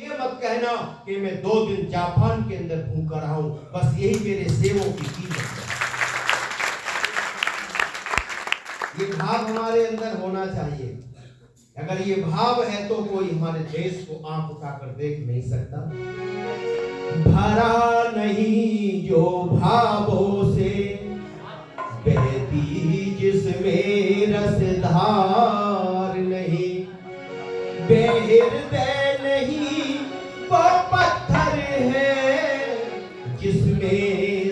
ये मत कहना कि मैं 2 दिन जापान के अंदर भूखा रहा हूं, बस यही मेरे सेवों की कीमत है। ये भाव हमारे अंदर होना चाहिए। अगर ये भाव है तो कोई हमारे देश को आंख उठाकर देख नहीं सकता। भरा नहीं जो भावों से बहती जिसमें रसधार नहीं, बेहृदय नहीं वो पत्थर है जिसमें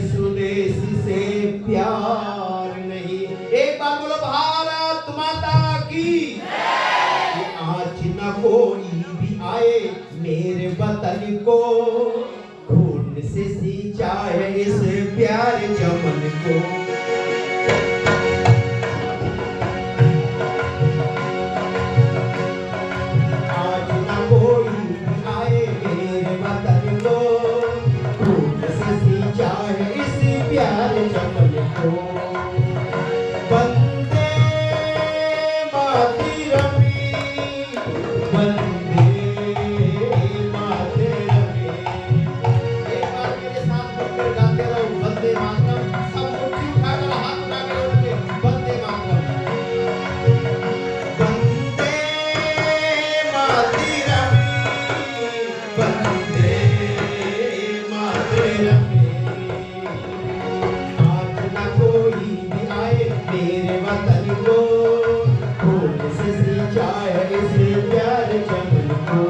स्वदेश से प्यार नहीं। एक बार बोलो भारत माता की। आज न कोई भी आए मेरे वतन को, खून से सींचा है इस प्यारे चमन को। आज न कोई भी आए मेरे वतन को, खून से सींचा है इस प्यारे चमन को। वंदे मातरम, वंदे मातरम। एक बार मेरे साथ मिलकर गाते रहो वंदे मातरम। सब मुट्ठी उठाकर हाथ उठा के बोलेंगे वंदे मातरम। वंदे मातरम, वंदे मातरम। आज न कोई भी आए मेरे वतन को, खून से सींचा है इस प्यारे चमन को।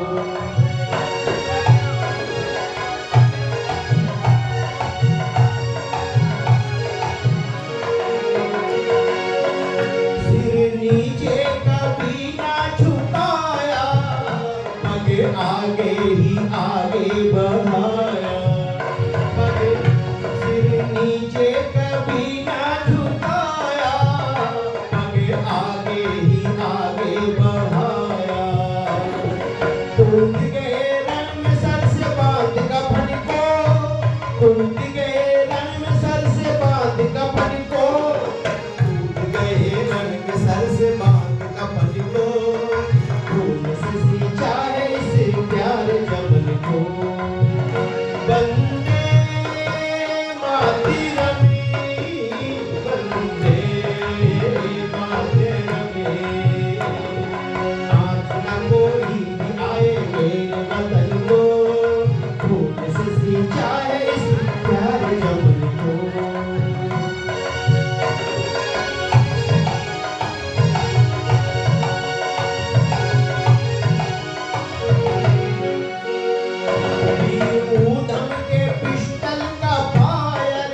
सिर नीचे कभी ना झुकाया, आगे आगे ही आगे बढ़ाया। सिर नीचे कभी ना झुकाया, आगे आगे ही आगे बढ़ाया। टूट गए रंग सर से बांध कफन को, टूट गए रंग सर से बांध कफन को, टूट गए रंग सर से बांध कफन को। खून से सींचा है इस प्यारे चमन को। वंदे मातरम, वंदे मातरम। आज न कोई भी आए मेरे वतन को, खून से सींचा है इस प्यारे चमन को। वीर ऊधम के पिस्टल का फायर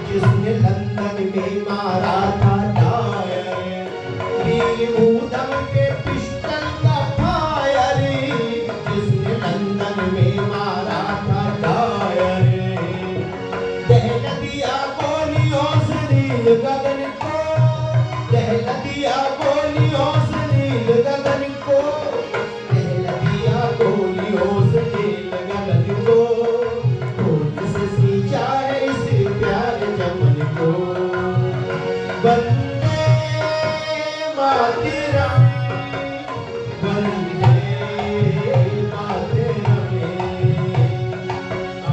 जिसने लंदन में मारा था डायर। वीर ऊधम के पिस्टल का फायर जिसने लंदन में मारा था डायर। दहला दिया गोलियों से नील गगन को, दहला दिया गोलियों से नील गगन को, दहला दिया गोलियों से नील गगन को। खून से सींचा है इस प्यारे चमन को। वंदे मातरम, वंदे मातरम।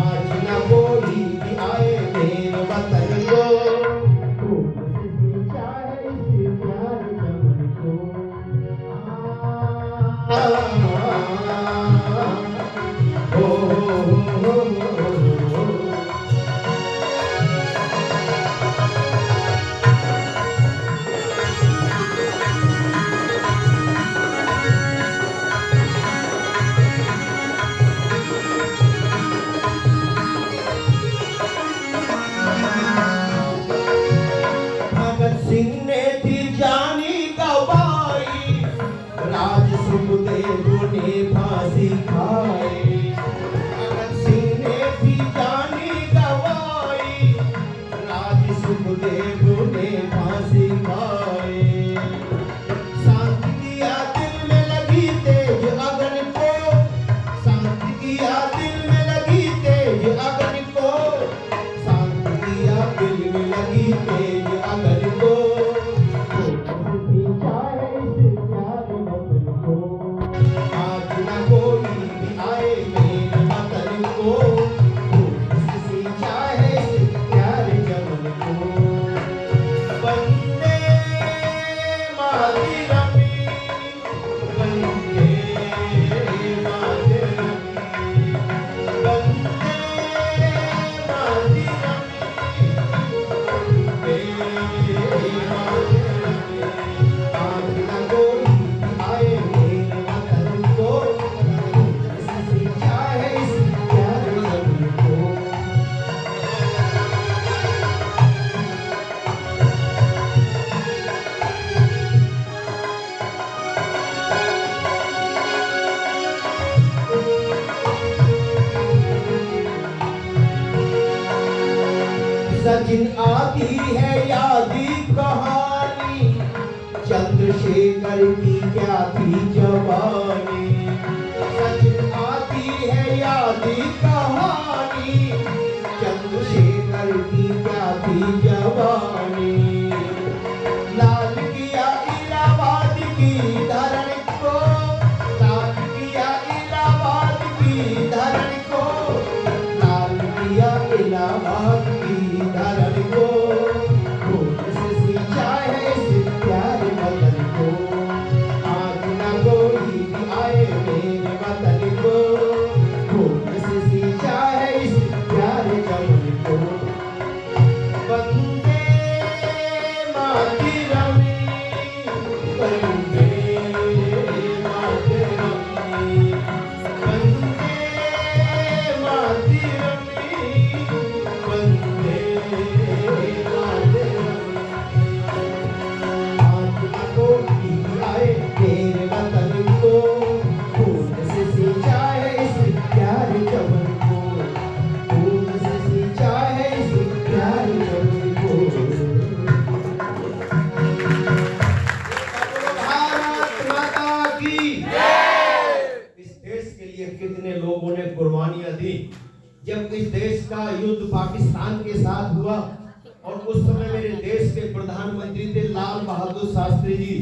आज न कोई भी आए मेरे वतन को, खून से सींचा है इस प्यारे चमन को। ओ भगत सिंह ने थी जानी गवाई, राज सुखदेव ने फांसी खाई। भगत सिंह ने थी जानी गवाई, राज सुखदेव ने फांसी खाई। शांति किया दिल में लगी तेज अगन को, शांति किया दिल में लगी तेज अगन को, शांति किया दिल में लगी तेज अगन को। खून से सींचा है इस प्यारे वतन को। आज न कोई भी आए सचिन आती है यादी कहानी, चंद्रशेखर की क्या थी जवानी। सचिन आती है यादी कहानी, चंद्रशेखर की क्या थी जवानी। लाल किया इलाहाबाद की धरण को, लाल किया इलाहाबाद की धरण को, लाल किया इलाहाबाद की धरण को। खून से सींचा है इस प्यारे वतन को, आज न कोई भी आए मेरे वतन को। खून से सींचा है इस प्यारे वतन को। वंदे मातरम, वंदे मातरम, वंदे मातरम, वंदे मातरम। आज न कोई आए मेरे वतन को, खून से सींचा है इस प्यारे चमन को। खून से सींचा है इस प्यारे चमन को। भारत माता की इस देश के लिए कितने लोगों ने कुर्बानियां दी। जब इस देश का युद्ध पाकिस्तान के साथ हुआ और उस समय मेरे देश के प्रधानमंत्री थे लाल बहादुर शास्त्री जी,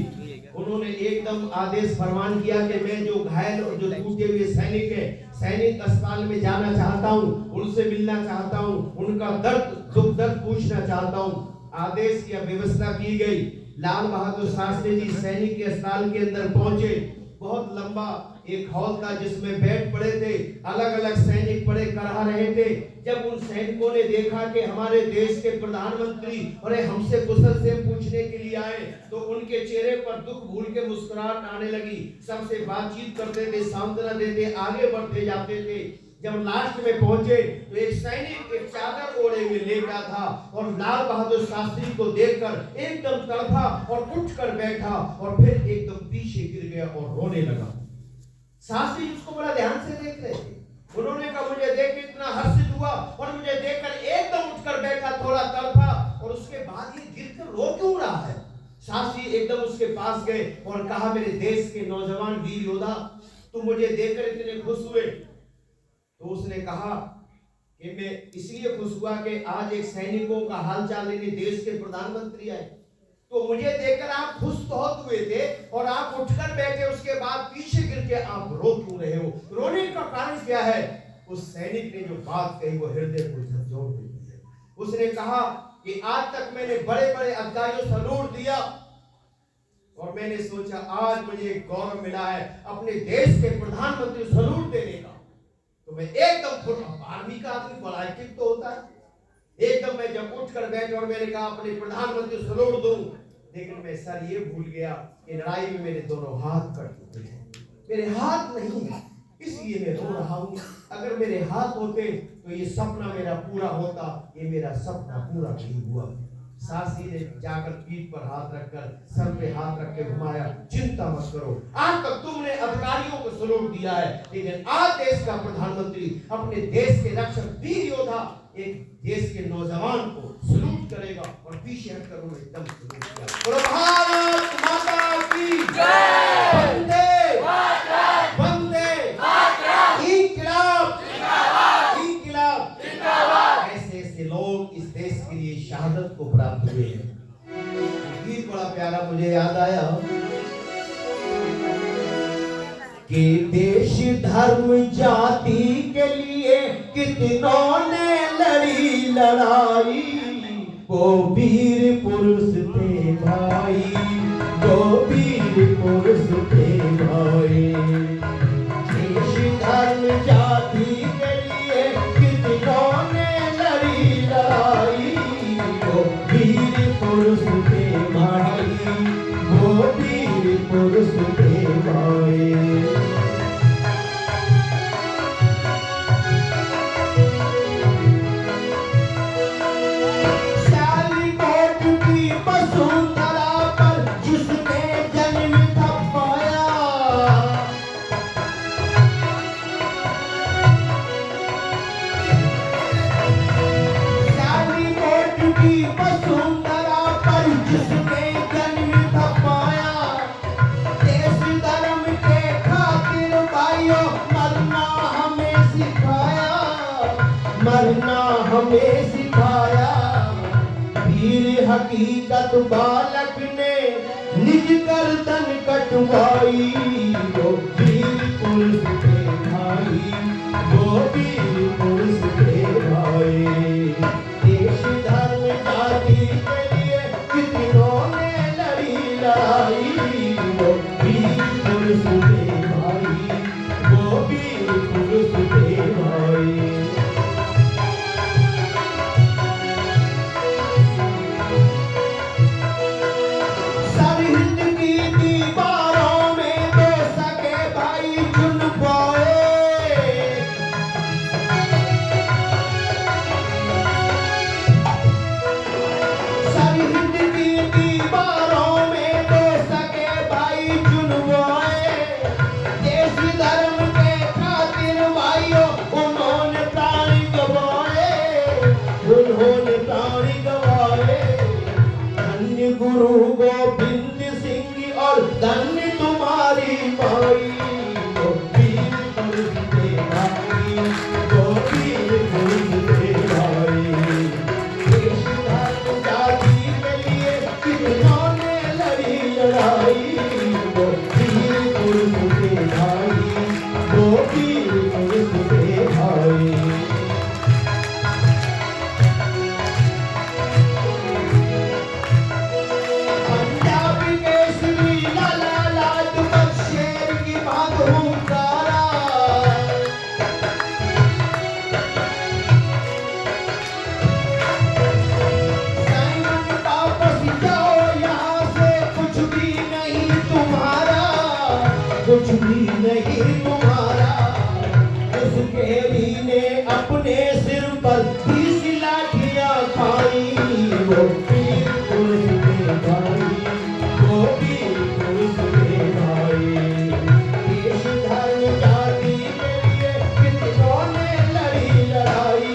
उन्होंने एकदम आदेश फरमान किया कि मैं जो घायल और जो टूटे हुए सैनिक हैं, सैनिक अस्पताल में जाना चाहता हूं, उनसे मिलना चाहता हूं, उनका दर्द दुख दर्द पूछना चाहता हूं। आदेश की व्यवस्था की गई। लाल बहादुर शास्त्री जी सैनिक के अस्पताल के अंदर पहुंचे। बहुत लंबा एक हॉल था जिसमें बेड पड़े थे, अलग अलग सैनिक पड़े करा रहे थे। जब उन सैनिकों ने देखा कि हमारे देश के प्रधानमंत्री और हमसे कुशल से पूछने के लिए आए, तो उनके चेहरे पर दुख भूल के मुस्कुराहट आने लगी। सबसे बातचीत करते थे, सांत्वना देते, आगे बढ़ते जाते थे। जब लास्ट में पहुंचे तो एक सैनिक एक चादर ओढ़े में लेटा था और लाल बहादुर शास्त्री को देखकर एकदम तड़पा और उठकर बैठा और फिर एकदम पीछे गिर गया और रोने लगा। शास्त्री जी उसको बड़ा ध्यान से देख रहे थे। उन्होंने कहा मुझे देख के इतना हर्षित हुआ और मुझे देखकर एकदम उठकर बैठा, थोड़ा तड़पा और उसके बाद ये गिरकर रो क्यों रहा है। शास्त्री एकदम उसके पास गए और कहा मेरे देश के नौजवान वीर योद्धा, तुम मुझे देखकर इतने खुश हुए। तो उसने कहा कि मैं इसलिए खुश हुआ कि आज एक सैनिकों का हालचाल लेने देश के प्रधानमंत्री आए, तो मुझे देखकर आप खुश बहुत हुए थे और आप उठकर बैठे, उसके बाद पीछे गिर के आप रो क्यों रहे हो, रोने का कारण क्या है। उस सैनिक ने जो बात कही वो हृदय को झकझोर देती है। उसने कहा कि आज तक मैंने बड़े बड़े अधिकारियों से सलूट दिया और मैंने सोचा आज मुझे गौरव मिला है अपने देश के प्रधानमंत्री सलूट देने का। तो मैं एकदम आर्मी का आदमी बड़ा एक्टिव तो होता है, एकदम मैं जब उठकर बैठा और मैंने कहा अपने प्रधानमंत्री को सलूट दूं, लेकिन मैं सर ये भूल गया कि लड़ाई में मेरे दोनों हाथ कट चुके हैं, मेरे हाथ नहीं है, इसलिए मैं रो रहा हूं। अगर मेरे हाथ होते तो ये सपना मेरा पूरा होता, ये मेरा सपना पूरा नहीं हुआ। शास्त्री ने जाकर पीठ पर हाथ रखकर सर पे हाथ रख के घुमाया, चिंता मत करो, आज तक तुमने अधिकारियों को सलूट दिया है, लेकिन आज देश का प्रधानमंत्री अपने देश के रक्षक वीर योद्धा एक देश के नौजवान को सलूट करेगा और पीछे हटकर उन्होंने एकदम सलूट किया। भारत माता की जय, वंदे मातरम, वंदे मातरम, इंकलाब जिंदाबाद, इंकलाब जिंदाबाद। ऐसे ऐसे लोग इस देश के लिए शहादत को प्राप्त हुए हैं। गीत बड़ा प्यारा मुझे याद आया कि देश धर्म जाति के लिए कितनों ने लड़ी लड़ाई, वो वीर पुरुष थे भाई, वो वीर पुरुष थे भाई। देश धर्म जाति के लिए कितनों ने लड़ी लड़ाई, वो वीर पुरुष थे भाई, वो वीर पुरुष थे भाई। मरना हमें सिखाया। वीर हकीकत बालक ने निज गर्दन कटवाई। वो वीर पुरुष थे भाई, वो वीर पुरुष थे भाई। देश धर्म जाति के लिए कितनों ने लड़ी लड़ाई। वो वीर पुरुष थे भाई, वो वीर पुरुष थे भाई। सरहिंद की दीवारों में दो सगे भाई चुन पाए। सरहिंद की दीवारों में दो सगे भाई चुन पाए। देश धर्म के खातिर भाइयों उन्होंने प्राण गंवाए, उन्होंने प्राण गंवाए। धन्य गुरु गोविंद सिंह और धन्य तुम्हारी माई। वो वीर पुरुष थे भाई, वो वीर पुरुष थे भाई। देश धर्म जाति के लिए कितनों ने लड़ी लड़ाई। वो वीर पुरुष थे भाई, वो वीर पुरुष थे भाई। पंजाब केसरी लाला लाजपत शेर की बात हुंकारा। साइमन वापस जाओ यहाँ से, कुछ भी नहीं तुम्हारा, कुछ भी नहीं तुम्हारा। उस केरी ने अपने सिर पर 20 लाठियां खाई। वो वीर पुरुष थे भाई, वो वीर पुरुष थे भाई। देश धर्म जाति के लिए कितनों ने लड़ी लड़ाई।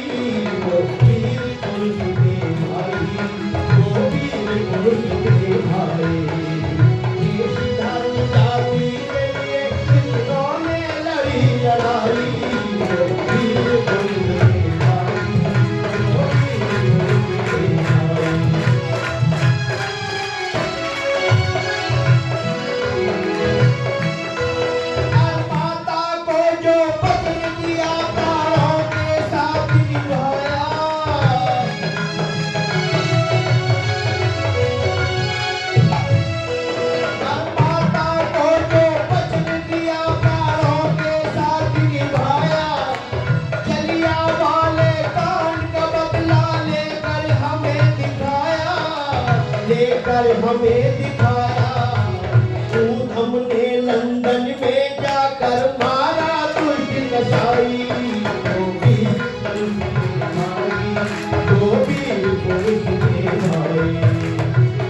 वो वीर पुरुष थे भाई, वो वीर पुरुष थे भाई। देश धर्म जाति के लिए कितनों ने लड़ी लड़ाई। वो वीर पुरुष थे भाई, वो वीर पुरुष थे भाई। और माता को जो वचन दिया प्राणों के साथ निभाया। और माता को जो वचन दिया प्राणों के साथ निभाया। जलियांवाले कांड का बदला लेकर हमें दिखाया, लेकर हमें दिखाया। ऊधम ने लंदन में जाकर मारा दुष्ट कसाई। वो वीर पुरुष थे भाई, वो वीर पुरुष थे भाई।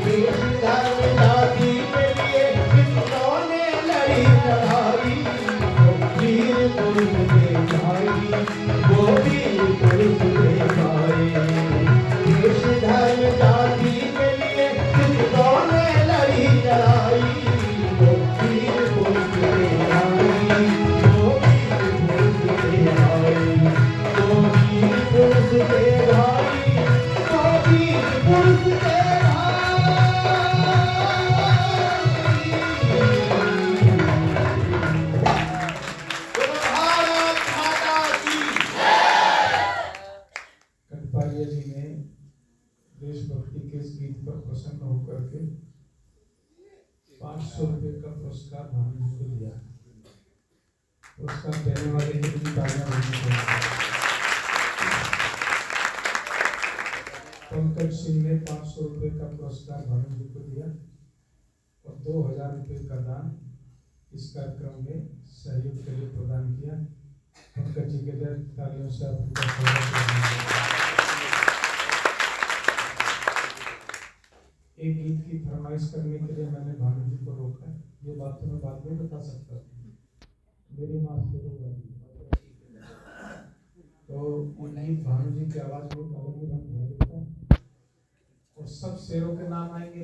देश धर्म जाति के लिए कितनों ने लड़ी लड़ाई। वो वीर पुरुष थे भाई, वो वीर पुरुष थे भाई। देश धर्म जाति के लिए कितनों ने लड़ी लड़ाई। वो वीर पुरुष थे भाई, वो वीर पुरुष थे भाई। वो वीर पुरुष थे भाई, वो वीर पुरुष थे भाई। भारत माता की। कटपारिया जी ने देशभक्ति के इस गीत पर प्रसन्न होकर के 500 रुपये का पुरस्कार भानु जी को दिया। पुरस्कार देने वाले के लिए तालियां बजानी चाहिए। पंकज सिंह ने 500 रुपये का पुरस्कार भानु जी को दिया और 2000 रुपये का दान इस कार्यक्रम में सहयोग के लिए प्रदान किया। पंकज जी के लिए तालियों से आप उनका स्वागत करेंगे। एक गीत की फरमाइश करने के लिए मैंने भानु जी को रोका। ये बात तो मैं बाद में बता सकता हूँ, मेरी माँ शुरू वाली। तो वो गीत भानु जी की आवाज में अलग ही रंग भर देता है और सब शेरों के नाम आएंगे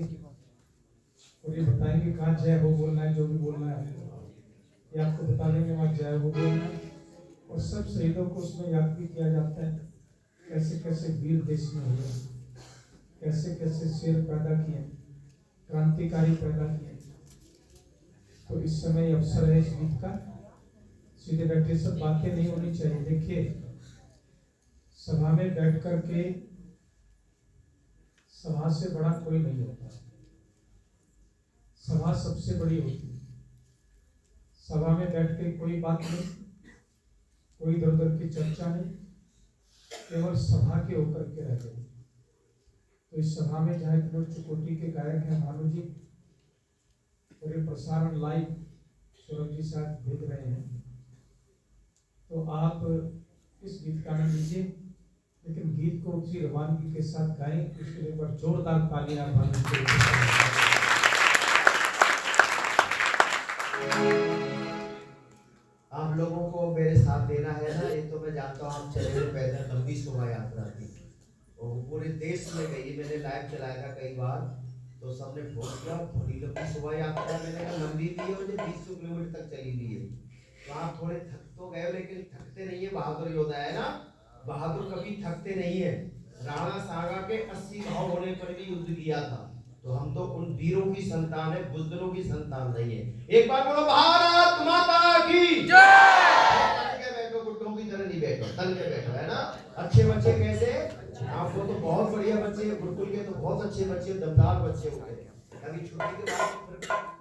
और ये बताएंगे कहाँ जय हो बोलना है, जो भी बोलना है आपको, ये आपको बता देंगे वहाँ जय हो बोलना है। और सब शहीदों को उसमें याद भी किया जाता है। कैसे कैसे वीर देश में हुए, कैसे कैसे शेर पैदा किए, क्रांतिकारी पैदा किए। तो इस समय अवसर है इस गीत का। सीधे बैठे सब बातें नहीं होनी चाहिए। देखिए, सभा में बैठ करके सभा से बड़ा कोई नहीं होता। सभा सबसे बड़ी होती है। सभा में बैठ के कोई बात नहीं, कोई इधर उधर की चर्चा नहीं, केवल सभा के होकर के रह गए। तो इस सभा में जहाँ इतने उच्च कोटि के गायक हैं, भानु जी और ये प्रसारण लाइव सौरभ जी साथ भेज रहे हैं, तो आप इस गीत का आनंद लीजिए, लेकिन गीत को उसी रवानगी के साथ गाएं। उसके लिए एक बार जोरदार तालियां भानु जी के लिए। आप लोगों को मेरे साथ देना है ना, ये तो मैं जानता हूँ। आप चले हुए पैदल लंबी शोभा यात्रा थी और पूरे देश में गई। मैंने लाइव चलाया था कई बार, तो सबने फोन किया बड़ी लंबी शोभा यात्रा। मैंने कहा लंबी भी है, मुझे 200 किलोमीटर तक चली हुई है। तो आप थोड़े थक तो गए, लेकिन थकते नहीं है। बहादुर योद्धा है ना, बहादुर कभी थकते नहीं है। राणा सांगा के 80 घाव होने पर भी युद्ध किया था। तो हम तो उन वीरों की संतान है, बुज़दिलों की संतान नहीं है। एक बार बोलो भारत माता की जय। बैठो, गुड्डों की तरह नहीं बैठो, तल के बैठो, है ना। अच्छे बच्चे कैसे? आपको तो बहुत बढ़िया बच्चे हैं, गुरुकुल के तो बहुत अच्छे बच्चे, दमदार बच्चे होंगे। अभी छुट्टी के बाद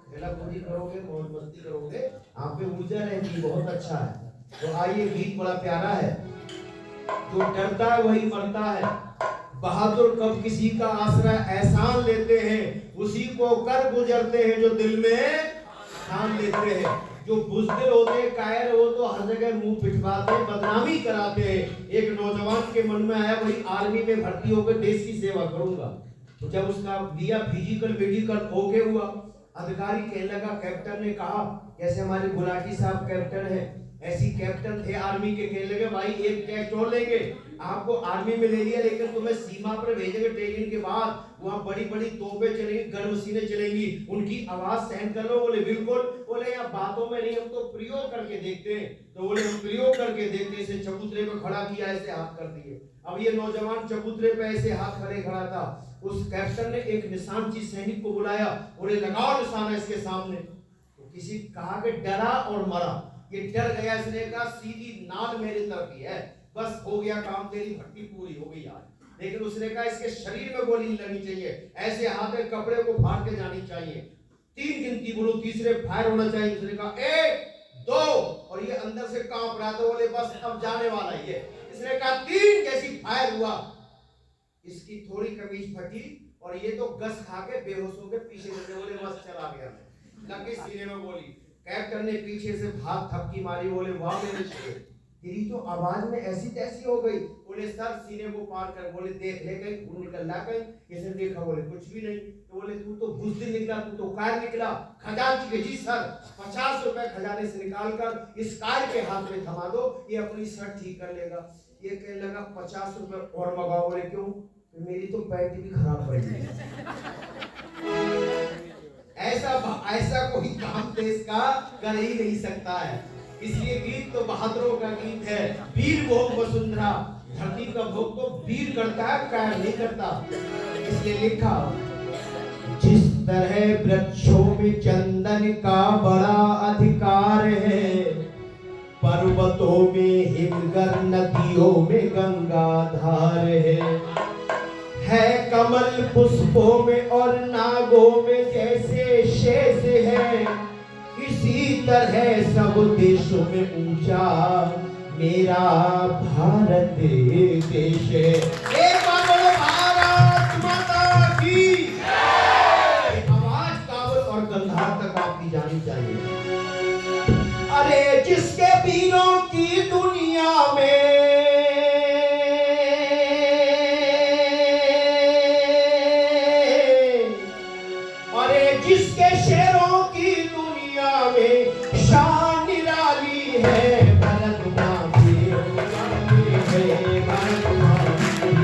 खेला-कूदी करोगे, मौज मस्ती करोगे, आप पे ऊर्जा रहेगी, बहुत अच्छा है। तो आइए, गीत बड़ा प्यारा है। जो डरता है वही मरता है। बहादुर कब किसी का आसरा एहसान लेते हैं, उसी को कर गुजरते हैं जो दिल में ठान लेते हैं। जो बुज़दिल होते, कायर, वो तो हर जगह मुंह पिटवाते, बदनामी कराते हैं। एक नौजवान के मन में आया वही आर्मी में भर्ती होकर देश की सेवा करूंगा। तो जब उसका दिया फिजिकल मेडिकल ओके हुआ, अधिकारी कहने लगा, कैप्टन ने कहा, जैसे हमारे गुलाटी साहब कैप्टन है, ऐसी कैप्टन थे आर्मी के, कहने लगे भाई एक टेस्ट और लेंगे, आपको आर्मी में ले लिया, लेकिन तुम्हें सीमा पर भेजेंगे ट्रेनिंग के बाद। वहाँ बड़ी बड़ी तोपें चलेंगी, गन मशीनें चलेंगी, उनकी आवाज सहन कर लो। बोले बिल्कुल। बोले यार बातों में नहीं, हम तो प्रयोग करके देखते हैं। तो बोले हम प्रयोग करके देखते। इसे चबूतरे पे खड़ा किया, ऐसे हाथ कर दिए। अब ये नौजवान चबूतरे पे ऐसे हाथ खड़े खड़ा था। उस कैप्टन ने एक निशानची सैनिक को बुलाया, बोले लगाओ निशाना इसके सामने। तो किसी कहा कि डरा और मरा। ये डर गया, इसने कहा सीधी नाल मेरी तरफ ही है, बस हो गया काम, तेरी भट्टी पूरी हो गई आज। लेकिन उसने कहा इसके शरीर में गोली लगनी चाहिए, ऐसे हाथ में कपड़े को फाड़ के जानी चाहिए। 3 गिनती बोलो, तीसरे फायर होना चाहिए। उसने कहा 1 2, और ये अंदर से कांप रहा था। बोले बस अब जाने वाला ही है। इसने कहा 3, जैसी फायर हुआ, इसकी थोड़ी कमीज फटी और ये तो गस खा के बेहोश हो के पीछे चले। बोले बस चला गया, लगे सीने में गोली। कैप्टन ने पीछे से भाग थपकी मारी। बोले वाह मेरे शेर, तेरी तो आवाज में ऐसी तैसी हो गई। बोले सर सीने को पार कर। बोले देख ले कहीं खून निकल रहा कहीं? इसने देखा, बोले कुछ भी नहीं। तो बोले तू तो बुज़दिल निकला, तू तो कायर निकला। खजांची के जी सर 50 रुपए खजाने से निकाल कर इस कायर के हाथ में थमा दो, ये अपनी शर्ट ठीक कर लेगा। ये कहने लगा 50 रुपए और मंगाओ। बोले क्यों? तो मेरी तो पैंट भी खराब पड़ी है। ऐसा कोई काम देश का कर ही नहीं सकता है। इसलिए गीत तो बहादुरों का गीत है। वीर भोग वसुंधरा, धरती का भोग तो वीर करता है, कायर नहीं करता। इसलिए लिखा, जिस तरह वृक्षों में चंदन का बड़ा अधिकार है, पर्वतों में हिमगर, नदियों में गंगाधार है कमल पुष्पों में और नागों में जैसे शेष है, इसी तरह सब देशों में ऊंचा मेरा भारत देश है। एक बार बोलो भारत माता की जय। आवाज काबुल और गंधार तक आपकी जानी चाहिए। अरे जिसके वीरों की दुनिया में, जिसके शेरों की दुनिया में शान निराली है, भरत माँ की है, भरत माँ की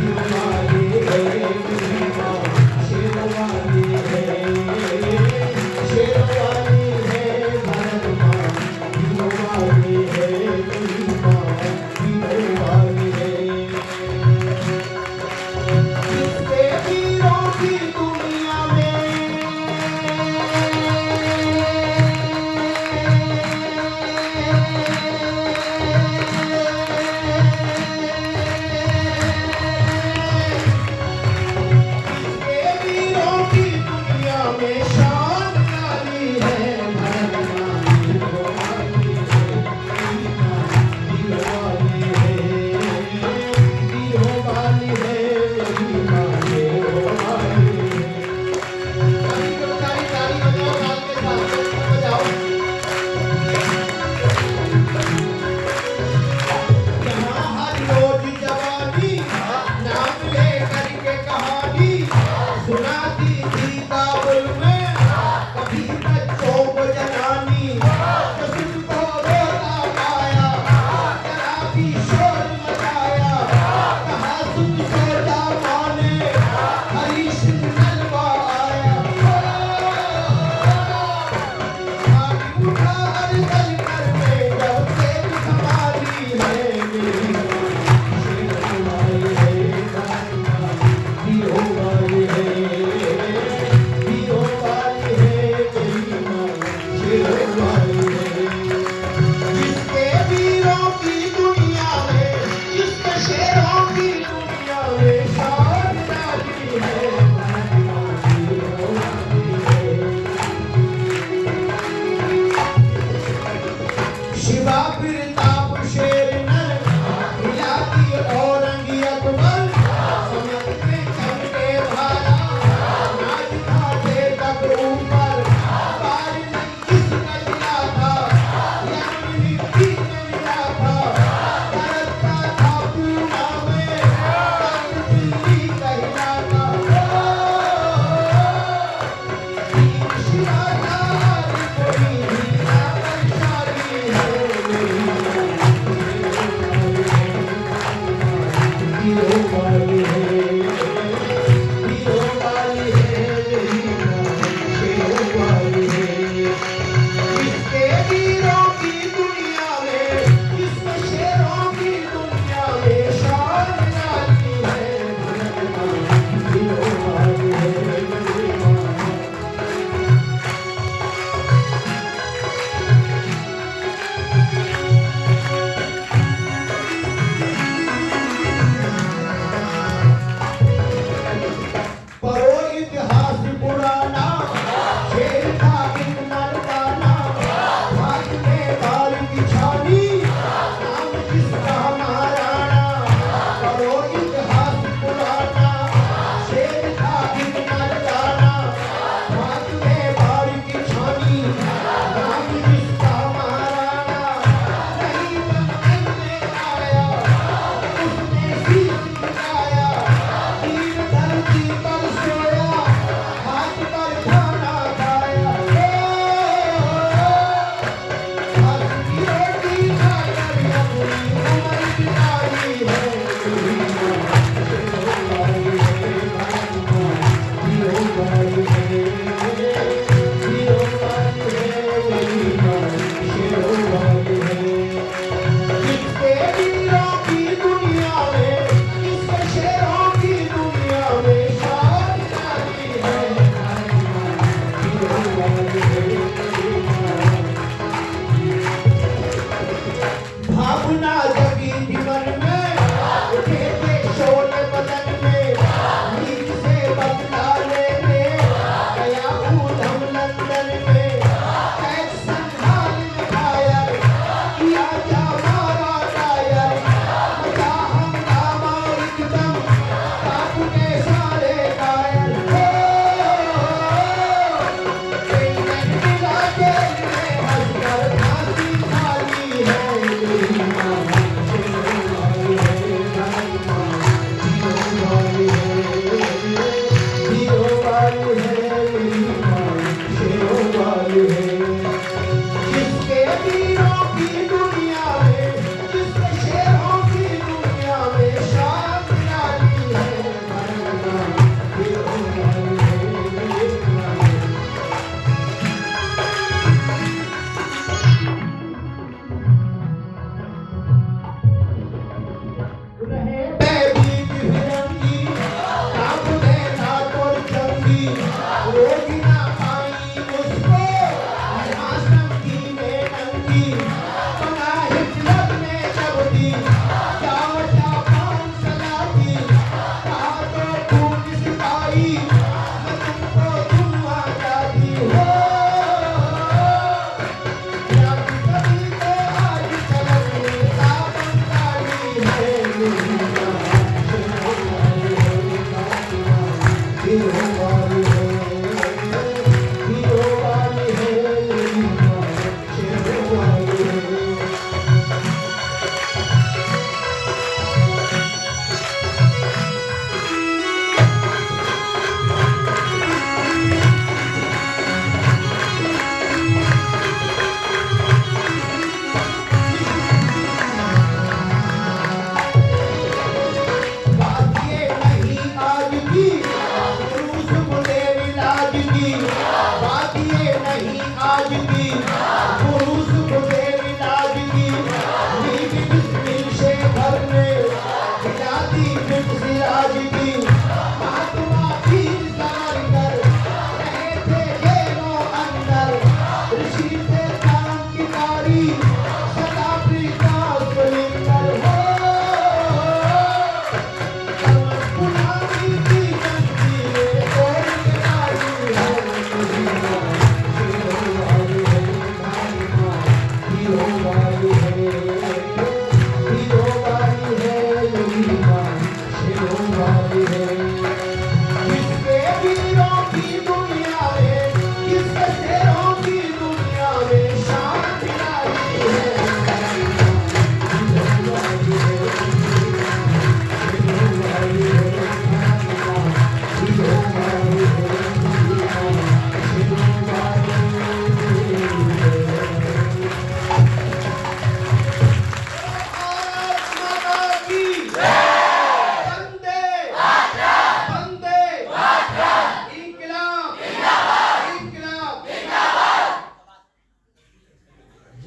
भावना जगी जीवन में उठे थे शोले बदन में नींद से बदला लेने गया ऊधम लंदन में कैद संभाल घायल किया क्या मारा कायल मचा हंगामा एकदम काबू के सारे कायल मिला जेल में हंसकर फांसी खाली है जिसके वीरों की दुनिया में जिसके शेरों की दुनिया में शान निराली है रहे बीच फिरंगी काम देना तोड़ चंगी रोगी ना पाई उसको आश्रम की में नंगी बना हिटलर ने जब दी चावटा पान सलाती कहा तो खून सिपाही मैं तुमको दूंगा आजादी हो या कभी तो आज चलने का बंगाली है बात ये नहीं आज की पुरुष मुझे इलाज की बात ये नहीं आज की पुरुष मुझे इलाज की नींद बिस्मिल से घर में हिलाती फिर सिराज की महात्मा वीर सावरकर रहे थे जेलों अंदर ऋषि थे क्रांतिकारी शताब्दी का सुलिंदर हो जिसके वीरों की दुनिया में जिसके शेरों की दुनिया में शान निराली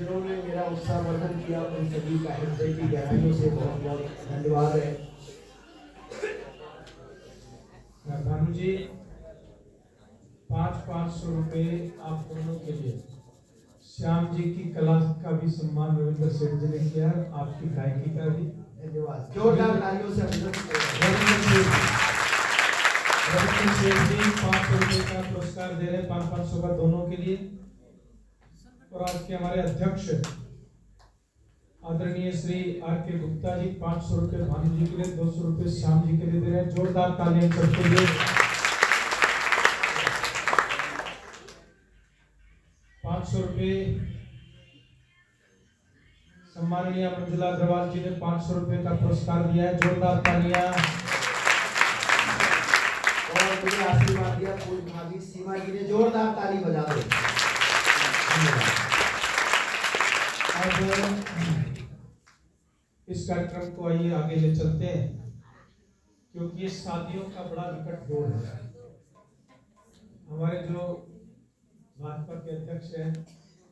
जिन्होंने मेरा उत्साहवर्धन किया उन सभी का हृदय की गहराइयों से बहुत बहुत धन्यवाद है। भानु जी 500 रुपए आप दोनों के लिए। श्याम जी की कला का भी सम्मान रविंद्र सेठ जी ने किया, आपकी गायकी का भी धन्यवाद। जोरदार तालियों से अभिनंदन करें। रविंद्र सेठ जी 500 रुपए का पुरस्कार दे रहे हैं, 500 का दोनों के लिए। और आज के हमारे अध्यक्ष आदरणीय श्री आर के गुप्ता जी 500 रुपए भानु जी के लिए, 200 रुपए श्याम जी के लिए दे रहे हैं। जोरदार तालियां सबके लिए। 500 रुपए सम्माननीय मंजुला अग्रवाल जी ने 500 रुपए का पुरस्कार दिया है। जोरदार तालियां। और मुझे आशीर्वाद दिया पूर्व भाभी सीमा जी ने, जोरदार ताली बजा दो। अब इस कार्यक्रम को आइए आगे ले चलते हैं, क्योंकि ये शादियों का बड़ा विकट दौर है। हमारे जो भाजपा के अध्यक्ष हैं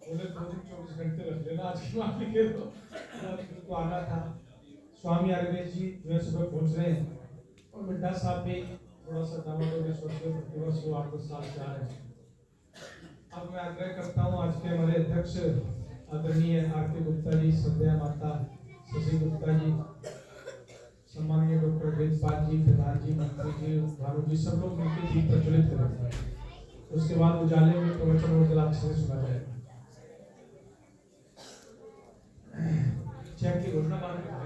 बोले 2 दिन 24 घंटे रख लेना, आज की माफी के तो आना था। स्वामी अरविंद जी जो है सुबह पहुंच रहे हैं, और मिड्डा साहब भी थोड़ा सा दामादों प्रतिवर्ष 8 साल से आ रहे हैं। अब मैं आग्रह करता हूँ आज के हमारे अध्यक्ष आदरणीय आर.के. गुप्ता जी, संध्या माता शशि गुप्ता जी, सम्माननीय डॉक्टर वेदपाल जी, प्रधान जी, मंत्री जी, भानु जी, सब लोग मिलकर दीप प्रज्वलित करेंगे। उसके बाद उजाले में प्रवचन और जलाक्षर सुना जाएगा। चैन की घोषणा बाद में करेंगे।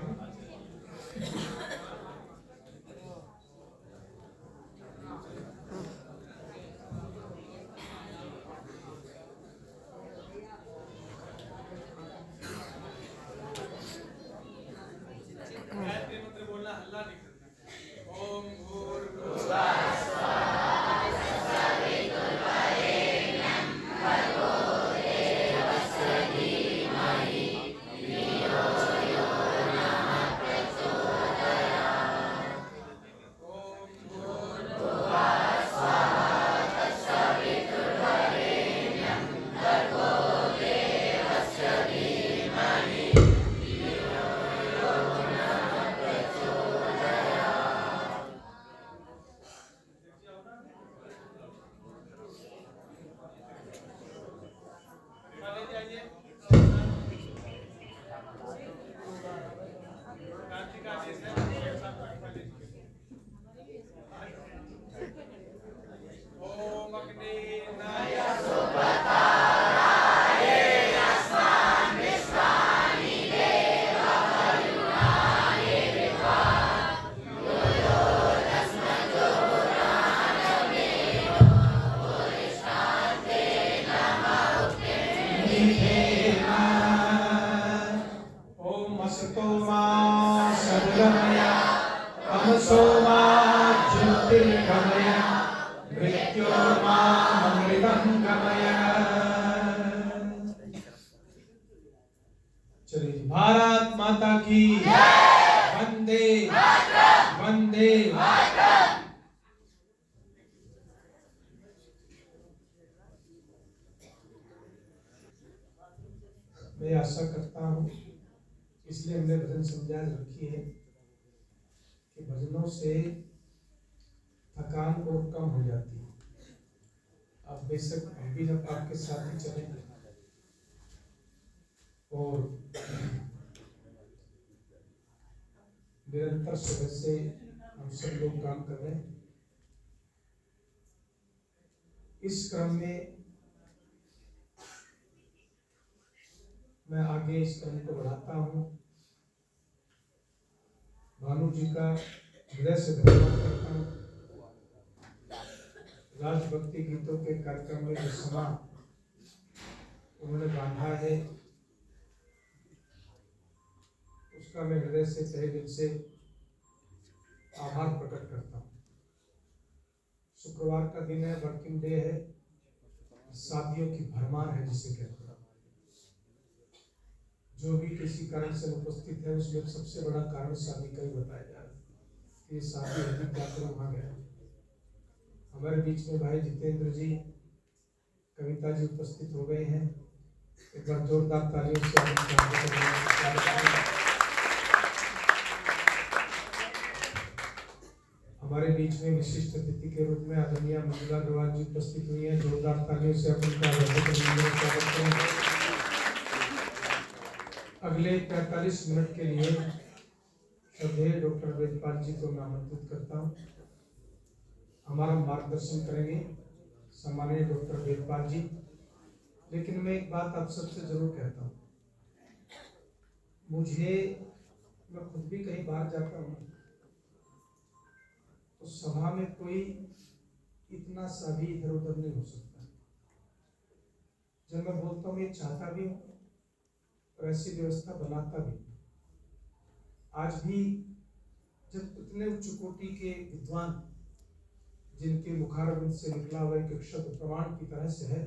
चलिए, भारत माता की वंदे वंदे। मैं आशा करता हूँ, इसलिए हमने भजन संध्या रखी है कि भजनों से थकान और कम हो जाती है। अब बेशक हम भी जब आपके साथ ही चलेंगे और निरंतर सुबह से हम सब लोग काम कर रहे हैं। इस क्रम में मैं आगे इस क्रम को बढ़ाता हूँ। भानु जी का हृदय से धन्यवाद करता हूँ। राजभक्ति गीतों के कार्यक्रम में जो समा उन्होंने बांधा है, उसका मैं हृदय से तहे दिल से आभार प्रकट करता हूँ। शुक्रवार का दिन है, वर्किंग डे है, शादियों की भरमार है जिसे कहते हैं। जो भी किसी कारण से उपस्थित है उसमें सबसे बड़ा कारण शादी का ही बताया जा रहा है। ये शादी अधिक जाकर वहाँ गया। हमारे बीच में भाई जितेंद्र जी, कविता जी उपस्थित हो गए हैं। एक बार जोरदार तालियों से हमारे बीच में विशिष्ट अतिथि के रूप में आदरणीय मंजुला अग्रवाल जी उपस्थित हुई हैं। जोरदार तालियों से अपन का स्वागत करें। अगले 45 मिनट के लिए श्रद्धेय डॉक्टर वेदपाल जी को मैं आमंत्रित करता हूँ। हमारा मार्गदर्शन करेंगे सम्माननीय डॉक्टर वेदपाल जी। लेकिन मैं एक बात आप सबसे जरूर कहता हूँ, मैं खुद भी कहीं बाहर जाता हूँ तो सभा में कोई इतना सा भी इधर उधर नहीं हो सकता। जब मैं बोलता हूँ ये चाहता भी हूँ और ऐसी व्यवस्था बनाता भी। आज भी जब इतने उच्च कोटि के विद्वान जिनके मुखारबिंद से निकला हुआ एक शब्द प्रमाण की तरह से है,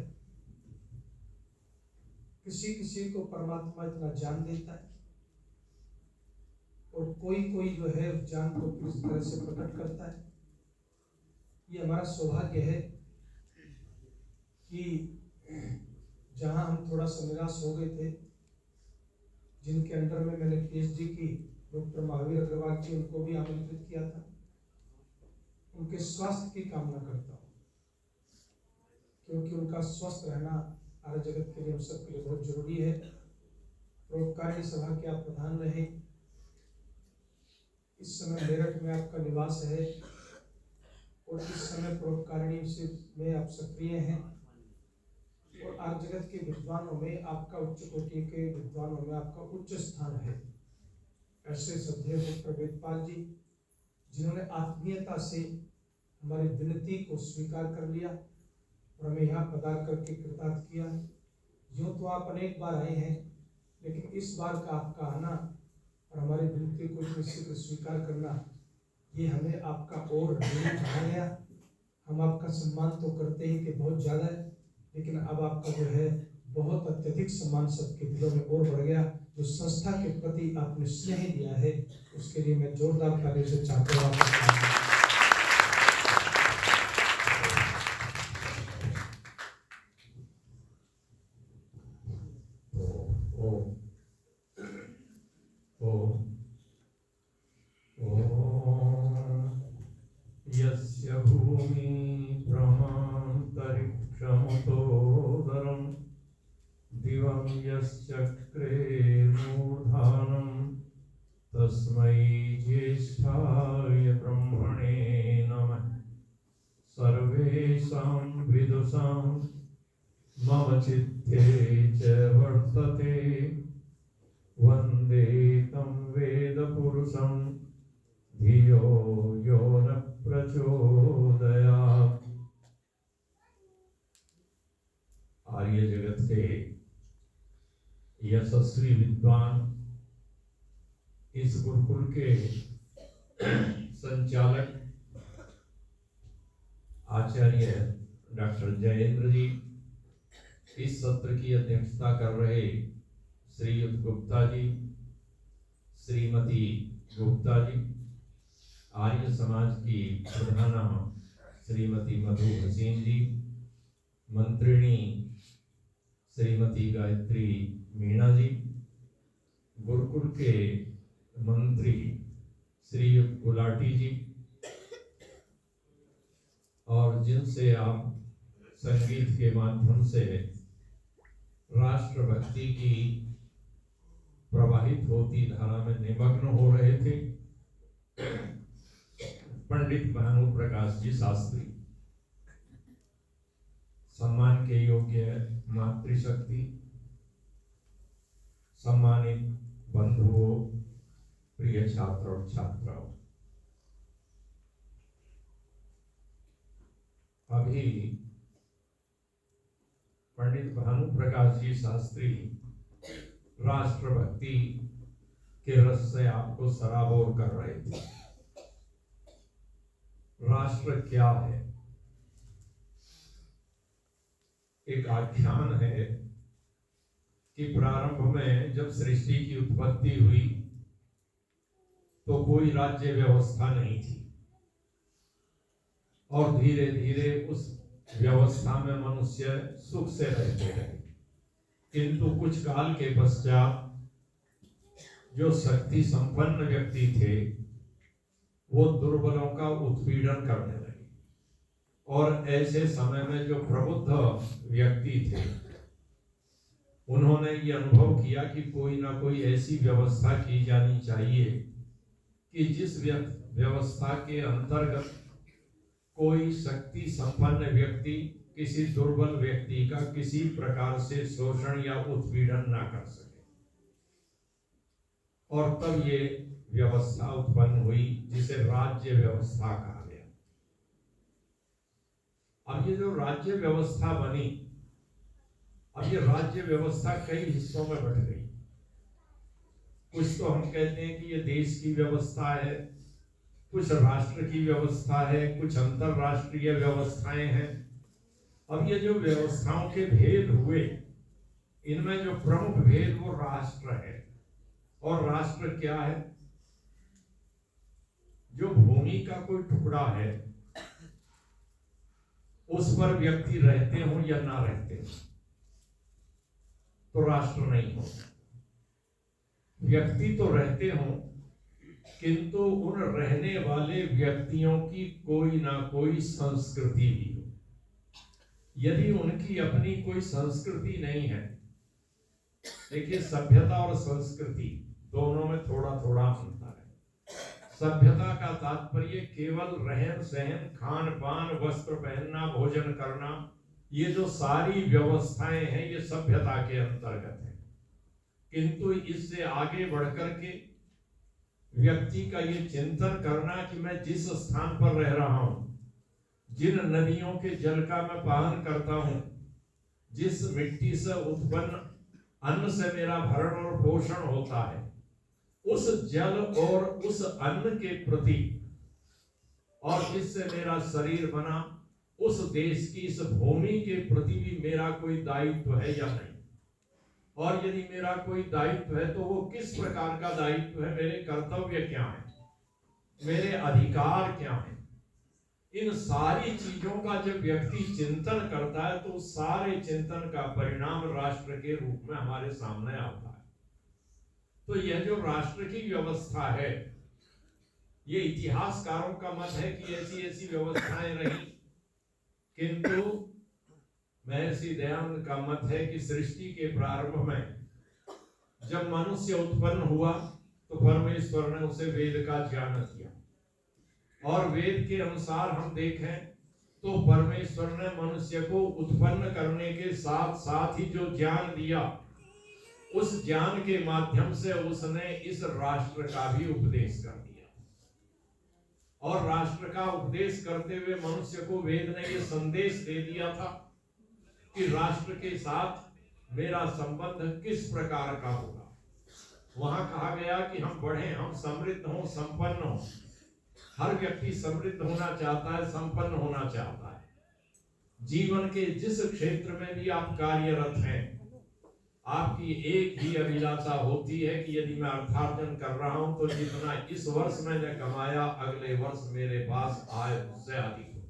किसी किसी को परमात्मा इतना ज्ञान देता है कोई कोई जो है ज्ञान को किस तरह से प्रकट करता है। ये हमारा सौभाग्य है कि जहाँ हम थोड़ा सा निराश हो गए थे, जिनके अंडर में मैंने पीएचडी की, डॉक्टर महावीर अग्रवाल जी, उनको भी आमंत्रित किया था। उनके स्वास्थ्य की कामना करता हूँ, क्योंकि उनका स्वस्थ रहना आर्य जगत के लिए, हम सबके लिए बहुत जरूरी है। परोपकारिणी सभा के आप प्रधान रहे, इस समय मेरठ में आपका निवास है और इस समय परोपकारिणी में आप सक्रिय हैं और आर्य जगत के विद्वानों में आपका उच्च कोटि के विद्वानों में आपका उच्च स्थान है। ऐसे श्रद्धेय डॉक्टर वेदपाल जी, जिन्होंने आत्मीयता से हमारी विनती को स्वीकार कर लिया और हमें यहाँ पधार करके कृतार्थ किया। यूँ तो आप अनेक बार आए हैं, लेकिन इस बार का आपका आना और हमारी विनती को इतने शीघ्र स्वीकार करना, ये हमें आपका और बढ़ा गया। हम आपका सम्मान तो करते ही कि बहुत ज़्यादा है, लेकिन अब आपका जो है बहुत अत्यधिक सम्मान सबके दिलों में और बढ़ गया। जो संस्था के प्रति आपने स्नेह दिया है, उसके लिए मैं जोरदार ताली से चाहता हूँ। यस्य भूमि भ्रमान्तरिक्षमुतोदरं दिवं यश्चक्रे मूर्धानं तस्मै ज्येष्ठाय ब्रह्मणे नमः। सर्वेषां विदुषां मम चित्ते च वर्तते, वन्दे तं वेदपुरुषं धियो यो न प्रचोदयात्। आर्य जगत के यशस्वी विद्वान, इस गुरुकुल के संचालक आचार्य डॉक्टर जयेंद्र जी, इस सत्र की अध्यक्षता कर रहे श्रीयुत गुप्ता जी, श्रीमती गुप्ता जी, आर्य समाज की प्रधाना श्रीमती मधु हसीन जी, मंत्रिणी श्रीमती गायत्री मीणा जी, गुरुकुल के मंत्री श्रीयुत गुलाटी जी, और जिनसे आप संगीत के माध्यम से राष्ट्रभक्ति की प्रवाहित होती धारा में निमग्न हो रहे थे, पंडित भानु प्रकाश जी शास्त्री, सम्मान के योग्य मातृशक्ति, सम्मानित बंधुओं, प्रिय छात्र और छात्राओं, अभी पंडित भानु प्रकाश जी शास्त्री राष्ट्रभक्ति के रस से आपको सराबोर कर रहे थे। राष्ट्र क्या है? एक आख्यान है कि प्रारंभ में जब सृष्टि की उत्पत्ति हुई तो कोई राज्य व्यवस्था नहीं थी और धीरे धीरे उस व्यवस्था में मनुष्य सुख से रहते रहे, किंतु कुछ काल के पश्चात जो शक्ति संपन्न व्यक्ति थे वो दुर्बलों का उत्पीड़न करने लगे, और ऐसे समय में जो प्रबुद्ध व्यक्ति थे उन्होंने ये अनुभव किया कि कोई ना कोई ऐसी व्यवस्था की जानी चाहिए कि जिस व्यवस्था के अंतर्गत कोई शक्ति संपन्न व्यक्ति किसी दुर्बल व्यक्ति का किसी प्रकार से शोषण या उत्पीड़न ना कर सके। और तब ये व्यवस्था उत्पन्न हुई जिसे राज्य व्यवस्था कहा गया। अब ये जो राज्य व्यवस्था बनी, अब ये राज्य व्यवस्था कई हिस्सों में बंट गई। कुछ तो हम कहते हैं कि ये देश की व्यवस्था है, कुछ राष्ट्र की व्यवस्था है, कुछ अंतरराष्ट्रीय व्यवस्थाएं हैं। अब ये जो व्यवस्थाओं के भेद हुए, इनमें जो प्रमुख भेद वो राष्ट्र है। और राष्ट्र क्या है? जो भूमि का कोई टुकड़ा है उस पर व्यक्ति रहते हो या ना रहते हो तो राष्ट्र नहीं हो। व्यक्ति तो रहते हो किंतु उन रहने वाले व्यक्तियों की कोई ना कोई संस्कृति भी हो। यदि उनकी अपनी कोई संस्कृति नहीं है, देखिए सभ्यता और संस्कृति दोनों में थोड़ा थोड़ा अंतर है। सभ्यता का तात्पर्य केवल रहन सहन, खान पान, वस्त्र पहनना, भोजन करना, ये जो सारी व्यवस्थाएं हैं ये सभ्यता के अंतर्गत है। किंतु इससे आगे बढ़कर के व्यक्ति का ये चिंतन करना कि मैं जिस स्थान पर रह रहा हूं, जिन नदियों के जल का मैं पान करता हूं, जिस मिट्टी से उत्पन्न अन्न से मेरा भरण और पोषण होता है, उस जल और उस अन्न के प्रति और जिससे मेरा शरीर बना उस देश की इस भूमि के प्रति भी मेरा कोई दायित्व है या नहीं। और यदि मेरा कोई दायित्व है तो वो किस प्रकार का दायित्व है, मेरे कर्तव्य क्या है, मेरे अधिकार क्या है। इन सारी चीजों का जब व्यक्ति चिंतन करता है तो सारे चिंतन का परिणाम राष्ट्र के रूप में हमारे सामने आता है। तो यह जो राष्ट्र की व्यवस्था है, ये इतिहासकारों का मत है कि ऐसी ऐसी व्यवस्थाएं रही, किंतु महर्षि दयानंद का मत है कि सृष्टि के प्रारंभ में जब मनुष्य उत्पन्न हुआ तो परमेश्वर ने उसे वेद का ज्ञान दिया, और वेद के अनुसार हम देखें तो परमेश्वर ने मनुष्य को उत्पन्न करने के साथ साथ ही जो ज्ञान दिया, उस ज्ञान के माध्यम से उसने इस राष्ट्र का भी उपदेश कर दिया। और राष्ट्र का उपदेश करते हुए मनुष्य को वेद ने यह संदेश दे दिया था कि राष्ट्र के साथ मेरा संबंध किस प्रकार का होगा। वहां कहा गया कि हम बढ़े, हम समृद्ध हों, संपन्न हों। हर व्यक्ति समृद्ध होना चाहता है, संपन्न होना चाहता है। जीवन के जिस क्षेत्र में भी आप कार्यरत हैं, आपकी एक ही अभिलाषा होती है कि यदि मैं अर्थार्जन कर रहा हूं तो जितना इस वर्ष मैंने कमाया अगले वर्ष मेरे पास आय उससे अधिक हो।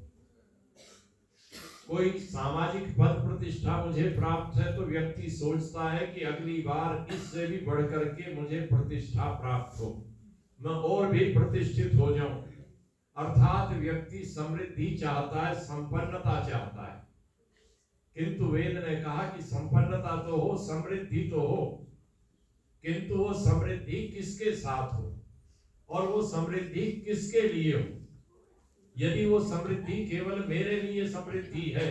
कोई सामाजिक पद प्रतिष्ठा मुझे प्राप्त है तो व्यक्ति सोचता है कि अगली बार इससे भी बढ़कर के मुझे प्रतिष्ठा प्राप्त हो, मैं और भी प्रतिष्ठित हो जाऊं। अर्थात व्यक्ति समृद्धि चाहता है, संपन्नता चाहता है। किंतु वेद ने कहा कि संपन्नता तो हो, समृद्धि तो हो, किंतु वो समृद्धि किसके साथ हो और वो समृद्धि किसके लिए हो। यदि वो समृद्धि केवल मेरे लिए समृद्धि है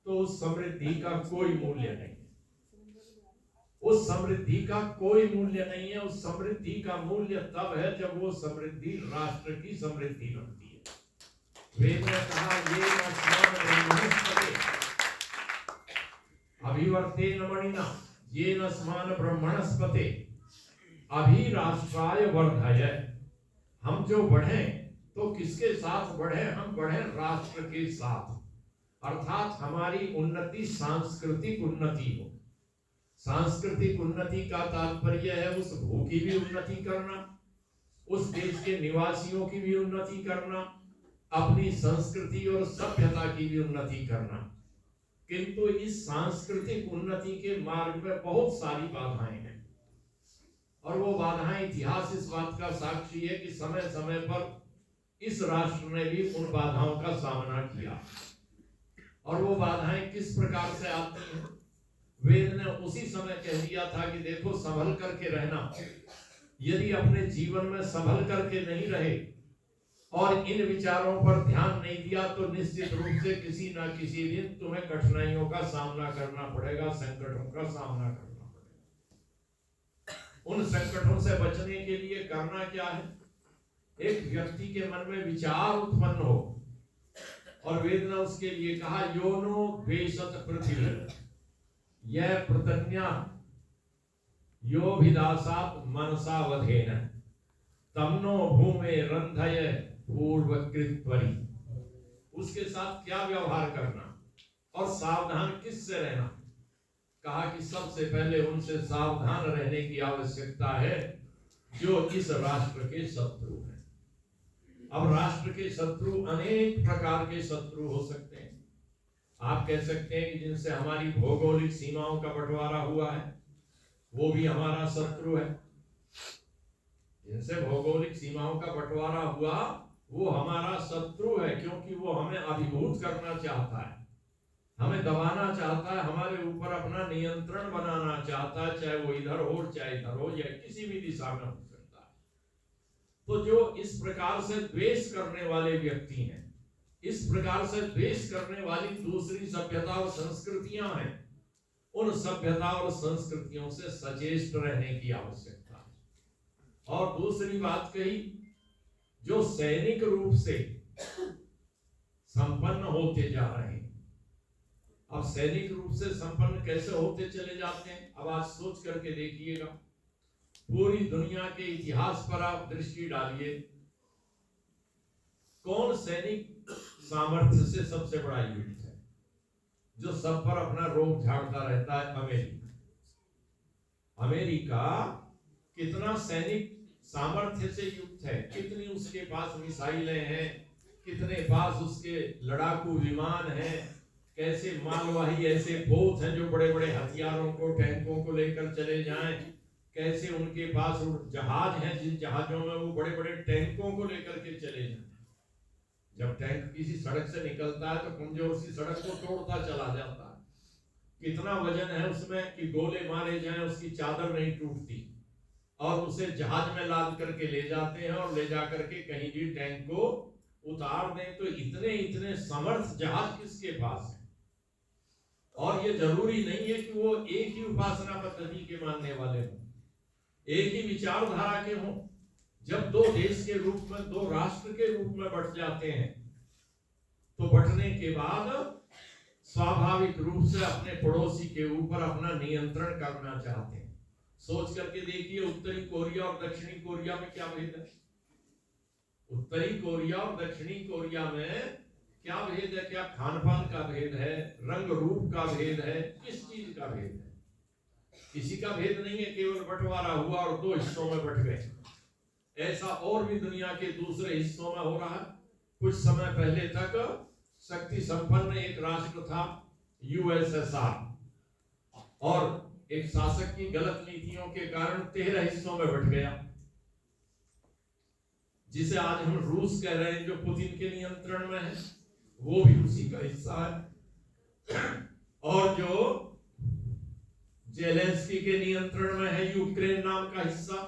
तो उस समृद्धि का कोई मूल्य नहीं है। उस समृद्धि का कोई मूल्य नहीं है। उस समृद्धि का मूल्य तब है जब वो समृद्धि राष्ट्र की समृद्धि बनती है। वेद ने कहा ये अभिवर्तेन मणिना येन स्मान ब्रह्मणस्पते अभिराष्ट्राय वर्धय। हम जो बढ़े तो किसके साथ बढ़े? हम बढ़े राष्ट्र के साथ, अर्थात हमारी उन्नति सांस्कृतिक उन्नति हो। सांस्कृतिक उन्नति का तात्पर्य है उस भू की भी उन्नति करना, उस देश के निवासियों की भी उन्नति करना, अपनी संस्कृति और सभ्यता की भी उन्नति करना। किंतु इस सांस्कृतिक उन्नति के मार्ग में बहुत सारी बाधाएं हैं, और वो बाधाएं इतिहास इस बात का साक्षी है कि समय समय पर इस राष्ट्र ने भी उन बाधाओं का सामना किया। और वो बाधाएं किस प्रकार से आती हैं? वेद ने उसी समय कह दिया था कि देखो संभल करके रहना। यदि अपने जीवन में संभल करके नहीं रहे और इन विचारों पर ध्यान नहीं दिया तो निश्चित रूप से किसी ना किसी दिन तुम्हें कठिनाइयों का सामना करना पड़ेगा, संकटों का सामना करना पड़ेगा। उन संकटों से बचने के लिए करना क्या है? एक व्यक्ति के मन में विचार उत्पन्न हो, और वेद ने उसके लिए कहा योनो द्वेषत पृथ्वी यह पृतन्या यो भिदासात मनसा वधेन तमनो भूमे रंधय पूर्वकृत्वरी। उसके साथ क्या व्यवहार करना और सावधान किससे रहना? कहा कि सबसे पहले उनसे सावधान रहने की आवश्यकता है जो इस राष्ट्र के शत्रु हैं। अब राष्ट्र के शत्रु अनेक प्रकार के शत्रु हो सकते हैं। आप कह सकते हैं कि जिनसे हमारी भौगोलिक सीमाओं का बंटवारा हुआ है वो भी हमारा शत्रु है। जिनसे भौगोलिक सीमाओं का बंटवारा हुआ वो हमारा शत्रु है, क्योंकि वो हमें अभिभूत करना चाहता है, हमें दबाना चाहता है, हमारे ऊपर अपना नियंत्रण बनाना चाहता है, चाहे वो इधर हो चाहे इधर हो या किसी भी दिशा में हो सकता है। तो जो इस प्रकार से द्वेष करने वाले व्यक्ति हैं, इस प्रकार से द्वेष करने वाली दूसरी सभ्यता और संस्कृतियां हैं, उन सभ्यता और संस्कृतियों से सचेष्ट रहने की आवश्यकता है। और दूसरी बात कही, जो सैनिक रूप से संपन्न होते जा रहे हैं, अब सैनिक रूप से संपन्न कैसे होते चले जाते हैं? अब आज सोच करके देखिएगा, पूरी दुनिया के इतिहास पर आप दृष्टि डालिए, कौन सैनिक सामर्थ्य से सबसे बड़ा युक्त है, जो सब पर अपना रोब झाड़ता रहता है? अमेरिका। अमेरिका कितना सैनिक सामर्थ्य से युक्त है, कितनी उसके पास मिसाइलें हैं, कितने पास उसके लड़ाकू विमान हैं, कैसे मालवाही ऐसे पोत हैं जो बड़े बड़े हथियारों को, टैंकों को लेकर चले जाएं, कैसे उनके पास जहाज हैं जिन जहाजों में वो बड़े बड़े टैंकों को लेकर के चले जाएं। जब टैंक किसी सड़क से निकलता है तो कमजोर सी सड़क को तोड़ता चला जाता है। कितना वजन है उसमें कि गोले मारे जाएं उसकी चादर नहीं टूटती, और उसे जहाज में लाद करके ले जाते हैं और ले जा करके कहीं भी टैंक को उतार दें। तो इतने इतने समर्थ जहाज किसके पास है? और ये जरूरी नहीं है कि वो एक ही उपासना पद्धति के मानने वाले हों, एक ही विचारधारा के हों। जब दो देश के रूप में, दो राष्ट्र के रूप में बंट जाते हैं, तो बंटने के बाद स्वाभाविक रूप से अपने पड़ोसी के ऊपर अपना नियंत्रण करना चाहते हैं। सोच करके देखिए, उत्तरी कोरिया और दक्षिणी कोरिया में क्या भेद है? उत्तरी कोरिया और दक्षिणी कोरिया में क्या भेद है? क्या खान पान का भेद है, रंग रूप का भेद है, किस चीज का भेद है? किसी का भेद नहीं है, केवल बंटवारा हुआ और दो हिस्सों में बंट गए। ऐसा और भी दुनिया के दूसरे हिस्सों में हो रहा है। कुछ समय पहले तक शक्ति संपन्न एक राष्ट्र था यूएसएसआर, और एक शासक की गलत नीतियों के कारण 13 हिस्सों में बंट गया, जिसे आज हम रूस कह रहे हैं, जो पुतिन के नियंत्रण में है, वो भी उसी का हिस्सा है। और जो जेलेंस्की के नियंत्रण में है, यूक्रेन नाम का हिस्सा,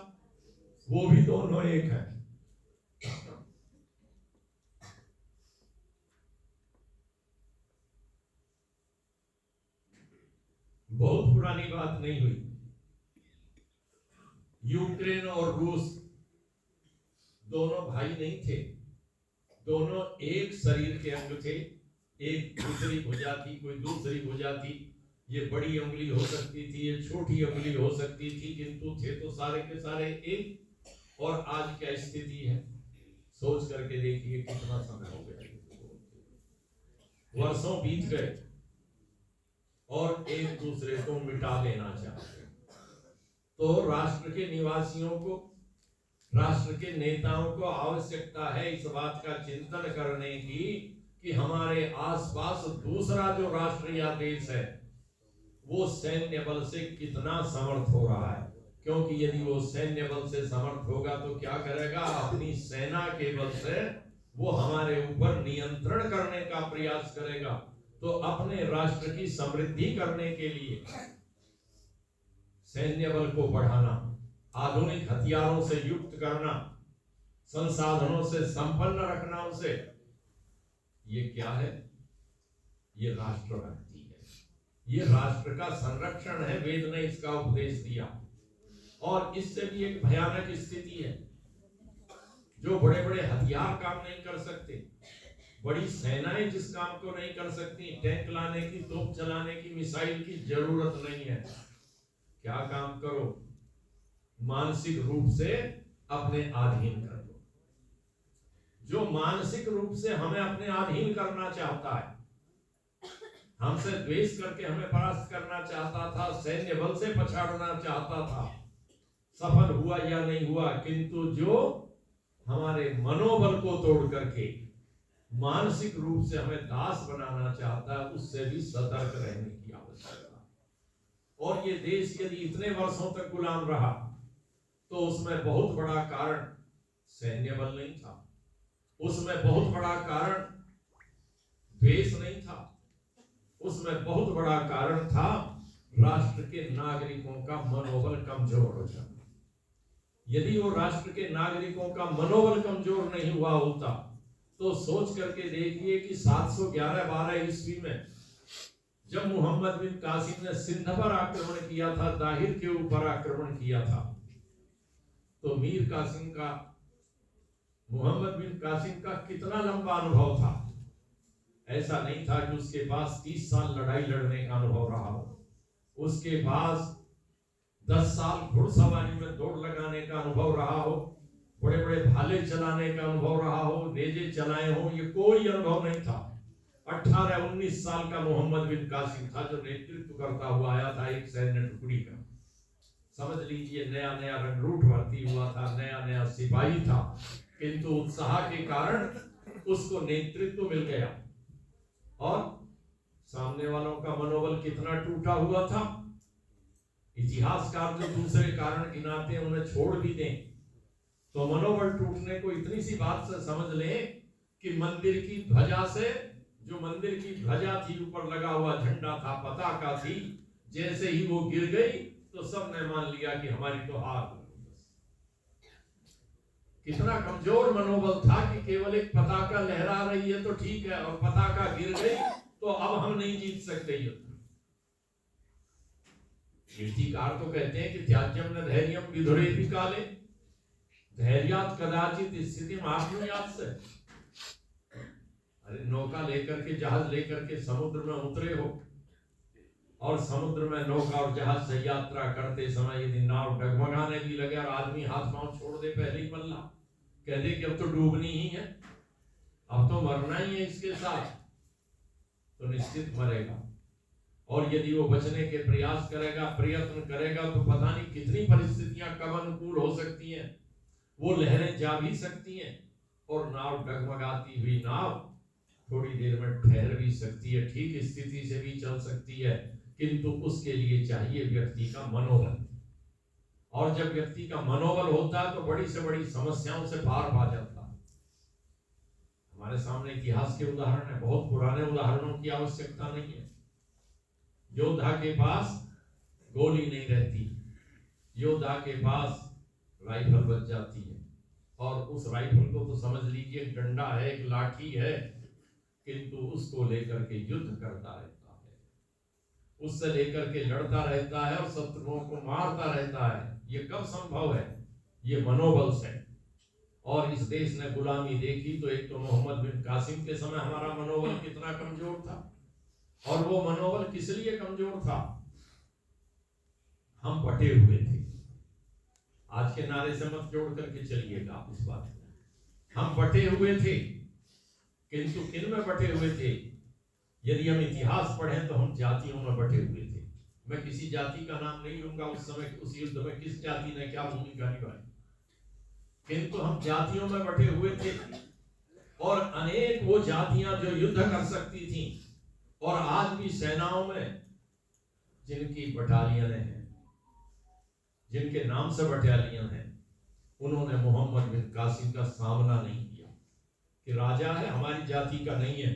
वो भी दोनों एक है। बहुत पुरानी बात नहीं हुई, यूक्रेन और रूस दोनों भाई नहीं थे, दोनों एक शरीर के अंग थे। एक दूसरी भुजा थी, कोई दूसरी भुजा थी। ये बड़ी उंगली हो सकती थी, ये छोटी उंगली हो सकती थी, किंतु थे तो सारे के सारे एक। और आज क्या स्थिति है, सोच करके देखिए, कितना समय हो गया, वर्षों बीत गए और एक दूसरे को मिटा देना चाहते। तो राष्ट्र के निवासियों को, राष्ट्र के नेताओं को आवश्यकता है इस बात का चिंतन करने की कि हमारे आसपास दूसरा जो राष्ट्र या देश है वो सैन्य बल से कितना समर्थ हो रहा है। क्योंकि यदि वो सैन्य बल से समर्थ होगा तो क्या करेगा, अपनी सेना के बल से वो हमारे ऊपर नियंत्रण करने का प्रयास करेगा। तो अपने राष्ट्र की समृद्धि करने के लिए सैन्य बल को बढ़ाना, आधुनिक हथियारों से युक्त करना, संसाधनों से संपन्न रखना उसे, ये क्या है? ये राष्ट्रभक्ति है, ये राष्ट्र का संरक्षण है। वेद ने इसका उपदेश दिया। और इससे भी एक भयानक स्थिति है, जो बड़े बड़े हथियार काम नहीं कर सकते, बड़ी सेनाएं जिस काम को नहीं कर सकती, टैंक लाने की, तोप चलाने की, मिसाइल की जरूरत नहीं है। क्या काम करो? मानसिक रूप से अपने अधीन कर दो। जो मानसिक रूप से हमें अपने अधीन करना चाहता है, हमसे द्वेष करके हमें परास्त करना चाहता था, सैन्य बल से पछाड़ना चाहता था, सफल हुआ या नहीं हुआ, किंतु जो हमारे मनोबल को तोड़ करके मानसिक रूप से हमें दास बनाना चाहता है, उससे भी सतर्क रहने की आवश्यकता है। और ये देश यदि इतने वर्षों तक गुलाम रहा तो उसमें बहुत बड़ा कारण सैन्य बल नहीं था, उसमें बहुत बड़ा कारण द्वेष नहीं था, उसमें बहुत बड़ा कारण था राष्ट्र के नागरिकों का मनोबल कमजोर हो जाना। यदि वो राष्ट्र के नागरिकों का मनोबल कमजोर नहीं हुआ होता तो सोच करके देखिए कि 711-12 ईस्वी में जब मोहम्मद बिन कासिम ने सिंध पर आक्रमण किया था, दाहिर के ऊपर आक्रमण किया था, तो मीर कासिम का, मोहम्मद बिन कासिम का कितना लंबा अनुभव था। ऐसा नहीं था कि उसके पास 30 साल लड़ाई लड़ने का अनुभव रहा हो, उसके पास 10 साल घुड़सवारी में दौड़ लगाने का अनुभव रहा हो, बड़े बड़े भाले चलाने का अनुभव रहा हो, नेजे चलाए हो, ये कोई अनुभव नहीं था। 18-19 साल का मोहम्मद बिन कासिम था जो नेतृत्व करता हुआ आया था एक सैन्य टुकड़ी का। समझ लीजिए नया नया रिक्रूट भर्ती हुआ था, नया नया सिपाही था, किंतु उत्साह के कारण उसको नेतृत्व मिल गया। और सामने वालों का मनोबल कितना टूटा हुआ था। इतिहासकार जो दूसरे कारण गिनाते हैं उन्हें छोड़ भी दें तो मनोबल टूटने को इतनी सी बात से समझ लें कि मंदिर की ध्वजा से, जो मंदिर की ध्वजा थी, ऊपर लगा हुआ झंडा था, पताका थी, जैसे ही वो गिर गई तो सबने मान लिया कि हमारी तो हार हो गई। कितना कमजोर मनोबल था कि केवल एक पताका लहरा रही है तो ठीक है, और पताका गिर गई तो अब हम नहीं जीत सकते। नीतिकार तो कहते हैं कि त्याज्यम न धैर्यम विधुरेति काले, धैर्यात् कदाचित स्थिति आप्नुयात् से। अरे नौका लेकर के, जहाज लेकर के समुद्र में उतरे हो और समुद्र में नौका और जहाज से यात्रा करते समय यदि नाव डगमगाने भी लगे और आदमी हाथ पांव छोड़ दे पहले ही मल्ला, कह दे कि अब तो डूबनी ही है, अब तो मरना ही है इसके साथ, तो निश्चित मरेगा। और यदि वो बचने के प्रयास करेगा, प्रयत्न करेगा, तो पता नहीं कितनी परिस्थितियां कब अनुकूल हो सकती हैं, वो लहरें जा भी सकती हैं और नाव डगमगाती हुई नाव थोड़ी देर में ठहर भी सकती है, ठीक स्थिति से भी चल सकती है, किंतु उसके लिए चाहिए व्यक्ति का मनोबल। और जब व्यक्ति का मनोबल होता है तो बड़ी से बड़ी समस्याओं से पार पा जाता है। हमारे सामने इतिहास के उदाहरण है, बहुत पुराने उदाहरणों की आवश्यकता नहीं है। योद्धा के पास गोली नहीं रहती, योद्धा के पास राइफल बच जाती है, और उस राइफल को तो समझ लीजिए एक डंडा है, एक लाठी है, किंतु उसको लेकर के युद्ध करता रहता है, उससे लेकर के लड़ता रहता है और शत्रुओं को मारता रहता है। ये कब संभव है? ये मनोबल से। और इस देश ने गुलामी देखी तो एक तो मोहम्मद बिन कासिम के समय हमारा मनोबल कितना कमजोर था, और वो मनोबल किस लिए कमजोर था? हम बटे हुए थे। आज के नारे से मत जोड़ करके चलिएगा आप इस बात को। हम बटे हुए थे, किंतु किन में बटे हुए थे? यदि हम इतिहास पढ़ें तो हम जातियों में बटे हुए थे। मैं किसी जाति का नाम नहीं लूंगा, उस समय उस युद्ध में किस जाति ने क्या भूमिका निभाई, किंतु हम जातियों में बटे हुए थे। और अनेक वो जातियां जो युद्ध कर सकती थी, और आज भी सेनाओं में जिनकी बटालियन हैं, जिनके नाम से बटालियन है, उन्होंने मोहम्मद बिन कासिम का सामना नहीं किया कि राजा है, हमारी जाति का नहीं है,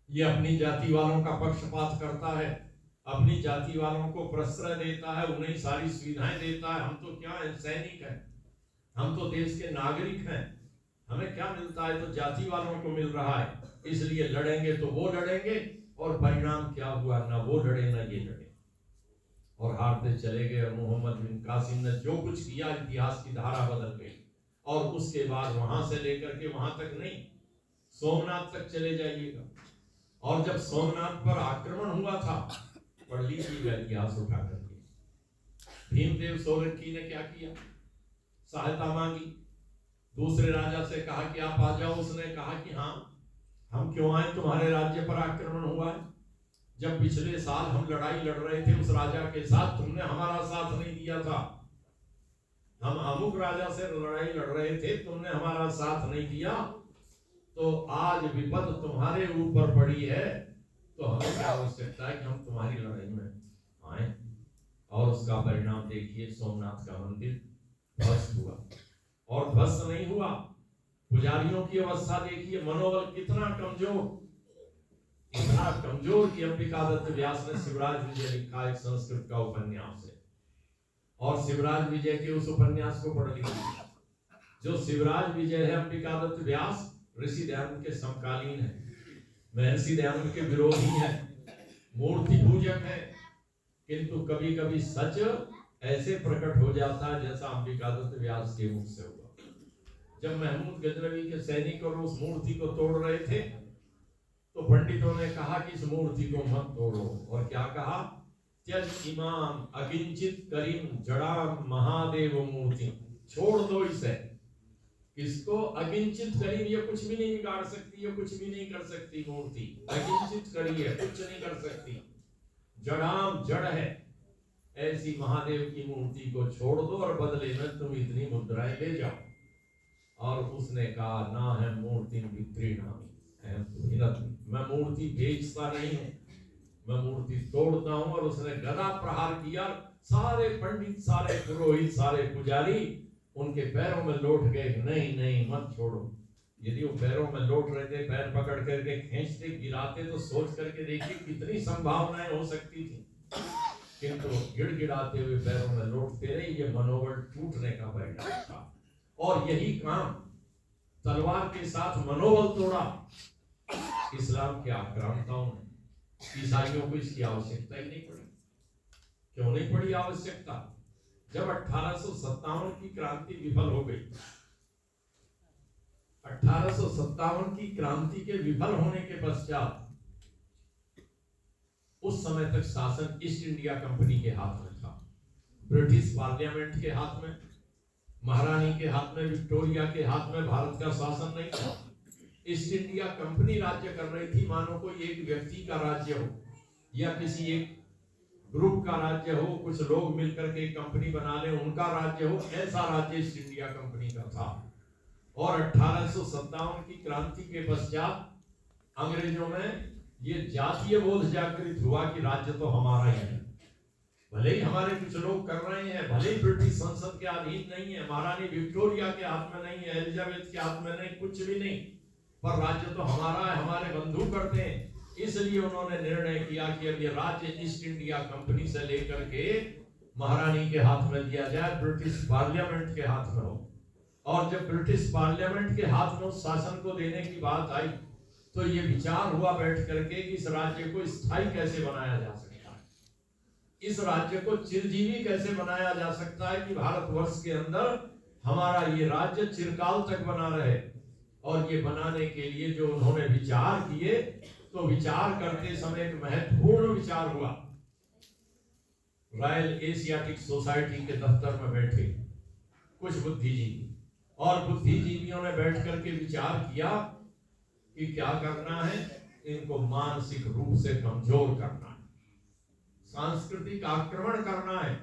ये अपनी जाति वालों का पक्षपात करता है, अपनी जाति वालों को प्रश्रय देता है, उन्हें सारी सुविधाएं देता है। हम तो क्या है, सैनिक हैं, हम तो देश के नागरिक हैं, हमें क्या मिलता है? तो जाति वालों को मिल रहा है, इसलिए लड़ेंगे तो वो लड़ेंगे, और परिणाम क्या हुआ? ना वो लड़े ना ये लड़े, और हारते चले गए। और मोहम्मद बिन कासिम ने जो कुछ किया, इतिहास की धारा बदल गई। और उसके बाद वहां से लेकर के वहां तक नहीं, सोमनाथ तक चले जाइएगा, और जब सोमनाथ पर आक्रमण हुआ था, पढ़ लीजिएगा इतिहास उठा करके, भीमदेव सोलंकी ने क्या किया? सहायता मांगी, दूसरे राजा से कहा कि आप आ जाओ। उसने कहा कि हाँ, हम क्यों आए, तुम्हारे राज्य पर आक्रमण हुआ है, जब पिछले साल हम लड़ाई लड़ रहे थे उस राजा के साथ, तुमने हमारा साथ नहीं दिया था, हम अमुक राजा से लड़ाई लड़ रहे थे, तुमने हमारा साथ नहीं दिया, तो आज विपद तुम्हारे ऊपर पड़ी है, तो हमें क्या आवश्यकता है कि हम तुम्हारी लड़ाई में आए। और उसका परिणाम देखिए, सोमनाथ का मंदिर ध्वस्त हुआ। और ध्वस्त नहीं हुआ, पुजारियों की अवस्था देखिए, मनोबल कितना कमजोर, इतना कमजोर कि अंबिका दत्त व्यास ने शिवराज विजय लिखा एक संस्कृत का उपन्यास है, और शिवराज विजय के उस उपन्यास को पढ़ लीजिए। जो शिवराज विजय है, अंबिका दत्त व्यास ऋषि दयानंद के समकालीन है, महर्षि दयानंद के विरोधी है, मूर्ति पूजक है, किंतु कभी कभी सच ऐसे प्रकट हो जाता है जैसा अंबिका दत्त व्यास के मुख से हुआ। जब महमूद गजनवी के सैनिक और उस मूर्ति को तोड़ रहे थे, तो पंडितों ने कहा कि इस मूर्ति को मत तोड़ो, और क्या कहा, त्यज इमाम अकिंचित करीम जड़ाम महादेव मूर्ति, छोड़ दो इसे। किसको? अकिंचित करीम, ये कुछ भी नहीं बिगाड़ सकती, ये कुछ भी नहीं कर सकती मूर्ति, अकिंचित करी है, कुछ नहीं कर सकती, जड़ाम जड़ है, ऐसी महादेव की मूर्ति को छोड़ दो और बदले में तुम इतनी मुद्राएं ले जाओ। और उसने कहा, ना है मूर्ति विक्री नामी, मैं मूर्ति बेचता नहीं हूं, मैं मूर्ति तोड़ता हूं। और उसने गदा प्रहार किया, सारे पंडित, सारे पुरोहित, सारे पुजारी उनके पैरों में लौट गए, नहीं नहीं मत छोड़ो। यदि वो पैरों में लौट रहे थे, पैर पकड़ करके खींचते गिराते, तो सोच करके देखिए कितनी संभावनाएं हो सकती थी, किंतु गिड़गिड़ाते हुए पैरों में लौटते रहे। ये मनोबल टूटने का परिणाम था। और यही काम तलवार के साथ मनोबल तोड़ा इस्लाम के आक्रांताओं ने। ईसाइयों को इसकी आवश्यकता ही नहीं पड़ी। क्यों नहीं पड़ी आवश्यकता? जब 1857 की क्रांति विफल हो गई, 1857 की क्रांति के विफल होने के पश्चात उस समय तक शासन ईस्ट इंडिया कंपनी के हाथ में था, ब्रिटिश पार्लियामेंट के हाथ में, महारानी के हाथ में, विक्टोरिया के हाथ में भारत का शासन नहीं था। ईस्ट इंडिया कंपनी राज्य कर रही थी, मानो कोई एक व्यक्ति का राज्य हो या किसी एक ग्रुप का राज्य हो, कुछ लोग मिलकर के कंपनी बना ले, उनका राज्य हो, ऐसा राज्य ईस्ट इंडिया कंपनी का था। और 1857 की क्रांति के पश्चात अंग्रेजों में ये जातीय बोध जागृत हुआ कि राज्य तो हमारा ही है, भले ही हमारे कुछ लोग कर रहे हैं, भले ही ब्रिटिश संसद के अधीन नहीं है, महारानी विक्टोरिया के हाथ में नहीं है, एलिजाबेथ के हाथ में नहीं, कुछ भी नहीं, पर राज्य तो हमारा है, हमारे बंधु करते हैं। इसलिए उन्होंने निर्णय किया कि अब ये राज्य ईस्ट इंडिया कंपनी से लेकर के महारानी के हाथ में दिया जाए, ब्रिटिश पार्लियामेंट के हाथ में हो। और जब ब्रिटिश पार्लियामेंट के हाथ में उस शासन को देने की बात आई, तो ये विचार हुआ बैठ करके कि इस राज्य को स्थायी कैसे बनाया जा सकता है, इस राज्य को चिरजीवी कैसे बनाया जा सकता है कि भारतवर्ष के अंदर हमारा ये राज्य चिरकाल तक बना रहे। और ये बनाने के लिए जो उन्होंने विचार किए, तो विचार करते समय एक महत्वपूर्ण विचार हुआ। रॉयल एशियाटिक सोसाइटी के दफ्तर में बैठे कुछ बुद्धिजीवी, और बुद्धिजीवियों ने बैठ करके विचार किया कि क्या करना है, इनको मानसिक रूप से कमजोर करना है, सांस्कृतिक आक्रमण करना है।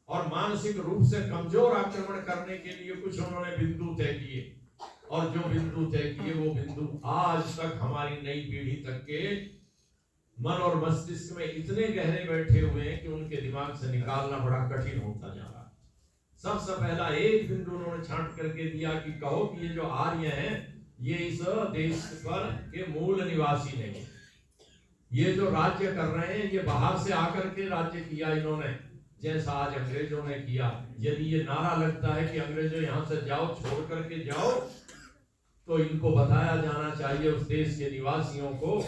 और मानसिक रूप से कमजोर आक्रमण करने के लिए कुछ उन्होंने बिंदु तय किए, और जो बिंदु तय किए वो बिंदु आज तक हमारी नई पीढ़ी तक के मन और मस्तिष्क में इतने गहरे बैठे हुए हैं कि उनके दिमाग से निकालना बड़ा कठिन होता जा रहा है। सबसे पहला एक बिंदु उन्होंने छांट करके दिया कि कहो कि ये जो आर्य हैं, ये इस देश पर के मूल निवासी नहीं, ये जो राज्य कर रहे हैं, ये बाहर से आकर के राज्य किया इन्होंने, जैसा आज अंग्रेजों ने किया। यदि ये नारा लगता है कि अंग्रेजों यहाँ से जाओ, छोड़ करके जाओ, तो इनको बताया जाना चाहिए उस देश के निवासियों को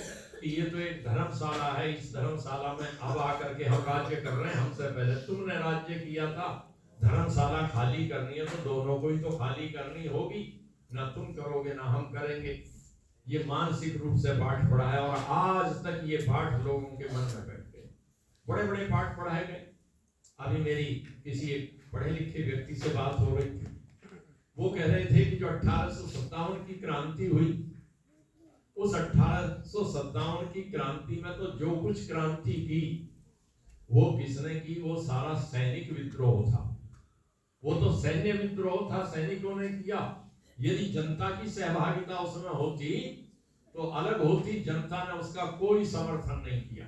कि ये तो एक धर्मशाला है, इस धर्मशाला में अब आकर के हम राज्य कर रहे हैं, हमसे पहले तुमने राज्य किया था। धर्मशाला खाली करनी है तो दोनों को ही तो खाली करनी होगी, ना तुम करोगे ना हम करेंगे। ये मानसिक रूप से पाठ पढ़ा है, और आज तक ये पाठ लोगों के मन में बैठ गए। बड़े बड़े पाठ पढ़ाए गए। अभी मेरी किसी एक पढ़े लिखे व्यक्ति से बात हो रही थी, वो कह रहे थे कि जो 1857 की क्रांति हुई, उस 1857 की क्रांति में तो जो कुछ क्रांति की वो किसने की, वो सारा सैनिक विद्रोह था, वो तो सैन्य विद्रोह था, सैनिकों ने किया। यदि जनता की सहभागिता उसमें होती तो अलग होती, जनता ने उसका कोई समर्थन नहीं किया।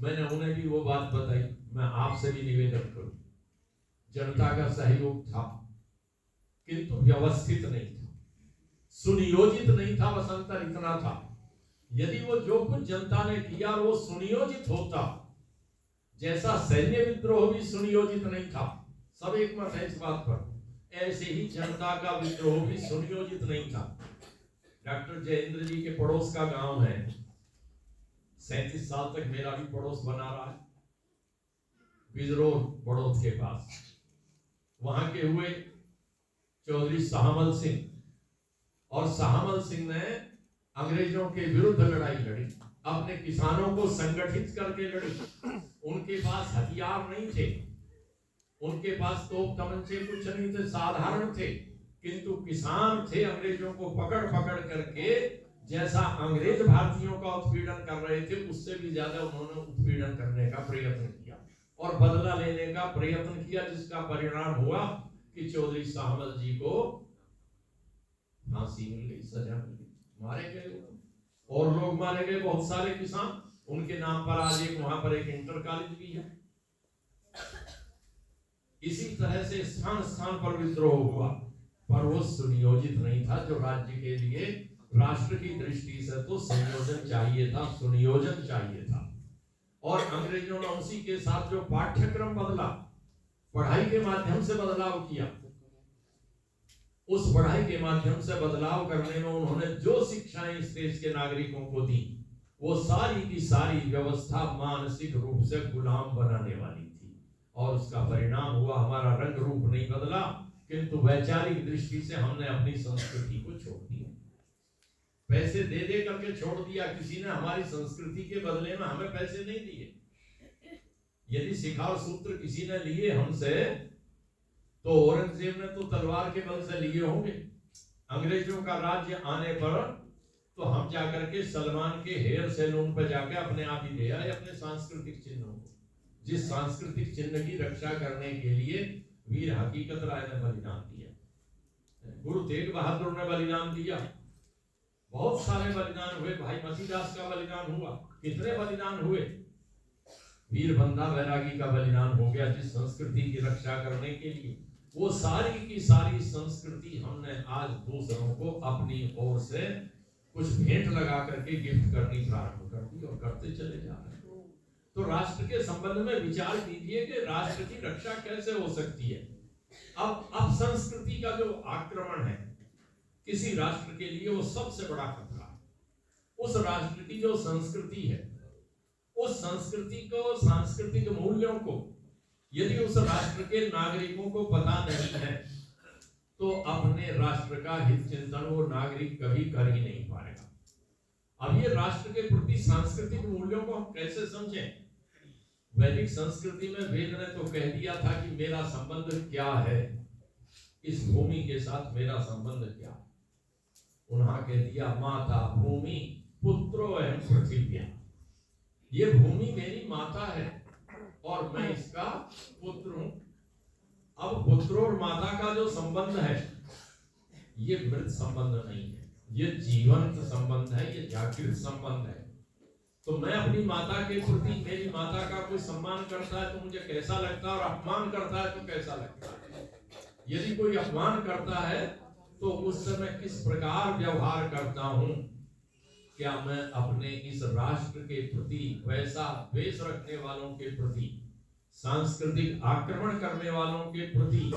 मैंने उन्हें भी वो बात बताई, मैं आपसे भी निवेदन करूं, जनता का सहयोग था किंतु व्यवस्थित नहीं था, सुनियोजित नहीं था। बस अंतर इतना था, यदि वो जो कुछ जनता ने किया वो सुनियोजित होता, जैसा सैन्य विद्रोह भी सुनियोजित नहीं था, सब एक मत है इस बात पर, ऐसे ही जनता का विद्रोह भी सुनियोजित नहीं था। डॉक्टर जयेंद्र जी के पड़ोस का गांव है, 37 साल तक मेरा भी पड़ोस बना रहा है, बिजरोर बड़ौद के पास। वहां के हुए चौधरी शाहमल सिंह, और शाहमल सिंह ने अंग्रेजों के विरुद्ध लड़ाई लड़ी, अपने किसानों को संगठित करके लड़ी। उनके पास हथियार नहीं थे, उनके पास तोप तमंचे कुछ नहीं थे, साधारण थे, किंतु किसान थे। अंग्रेजों को पकड़ पकड़ करके, जैसा अंग्रेज भारतीयों का उत्पीड़न कर रहे थे उससे भी ज्यादा उन्होंने उत्पीड़न करने का प्रयत्न किया और बदला लेने का प्रयत्न किया, जिसका परिणाम हुआ कि चौधरी शाहमल जी को फांसी मिल गई, सजा मिल गई, मारे गए, और लोग मारे गए, बहुत सारे किसान। उनके नाम पर आज एक वहां पर एक इंटर कॉलेज भी है। इसी तरह से स्थान स्थान पर विद्रोह हुआ, पर वो सुनियोजित नहीं था। जो राज्य के लिए, राष्ट्र की दृष्टि से तो संयोजन चाहिए था, सुनियोजन चाहिए था। और अंग्रेजों ने उसी के साथ जो पाठ्यक्रम बदला, पढ़ाई के माध्यम से बदलाव किया, उस पढ़ाई के माध्यम से बदलाव करने में उन्होंने जो शिक्षाएं इस देश के नागरिकों को दी, वो सारी की सारी व्यवस्था मानसिक रूप से गुलाम बनाने वाली थी। और उसका परिणाम हुआ, हमारा रंग रूप नहीं बदला, किंतु वैचारिक दृष्टि से हमने अपनी संस्कृति को छोड़ दिया, पैसे दे दे करके छोड़ दिया। किसी ने हमारी संस्कृति के बदले में हमें पैसे नहीं दिए। यदि शिखा सूत्र किसी ने लिए हमसे, तो औरंगजेब ने तो तलवार के बल से लिए होंगे। अंग्रेजों का राज्य आने पर तो हम जाकर के सलमान के हेयर सैलून पर जाकर अपने आप ही ले आए अपने सांस्कृतिक चिन्हों को, जिस सांस्कृतिक चिन्ह की रक्षा करने के लिए वीर हकीकत राय ने बलिदान दिया, गुरु तेग बहादुर ने बलिदान दिया, बहुत सारे बलिदान हुए, भाई मसीदास का बलिदान हुआ, कितने बलिदान हुए, वीर बंदा बैरागी का बलिदान हो गया जिस संस्कृति की रक्षा करने के लिए। वो सारी की सारी संस्कृति हमने आज दूसरों को अपनी ओर से कुछ भेंट लगा करके गिफ्ट करनी प्रारंभ कर दी और करते चले जा रहे हैं। तो राष्ट्र के संबंध में विचार कीजिए कि राष्ट्र की रक्षा कैसे हो सकती है। अब संस्कृति का जो आक्रमण है किसी राष्ट्र के लिए, वो सबसे बड़ा खतरा है। उस राष्ट्र की जो संस्कृति है, उस संस्कृति को, सांस्कृतिक मूल्यों को यदि उस राष्ट्र के नागरिकों को पता नहीं है, तो अपने राष्ट्र का हित चिंतन वो नागरिक कभी कर ही नहीं पाएगा। अब ये राष्ट्र के प्रति सांस्कृतिक मूल्यों को हम कैसे समझें? वैदिक संस्कृति में वेद ने तो कह दिया था कि मेरा संबंध क्या है, इस भूमि के साथ मेरा संबंध क्या है। उन्होंने कह दिया, माता भूमि पुत्रो एवं पृथिव्या, ये भूमि मेरी माता है और मैं इसका पुत्र हूं। अब पुत्र और माता का जो संबंध है, ये मृत संबंध नहीं है, ये जीवंत संबंध है, ये जागृत संबंध है। तो मैं अपनी माता के प्रति, मेरी माता का कोई सम्मान करता है तो मुझे कैसा लगता है, और अपमान करता है तो कैसा लगता है। यदि कोई अपमान करता है तो उस समय किस प्रकार व्यवहार करता हूं, क्या मैं अपने इस राष्ट्र के प्रति, वैसा द्वेष रखने वालों के प्रति, सांस्कृतिक आक्रमण करने वालों के प्रति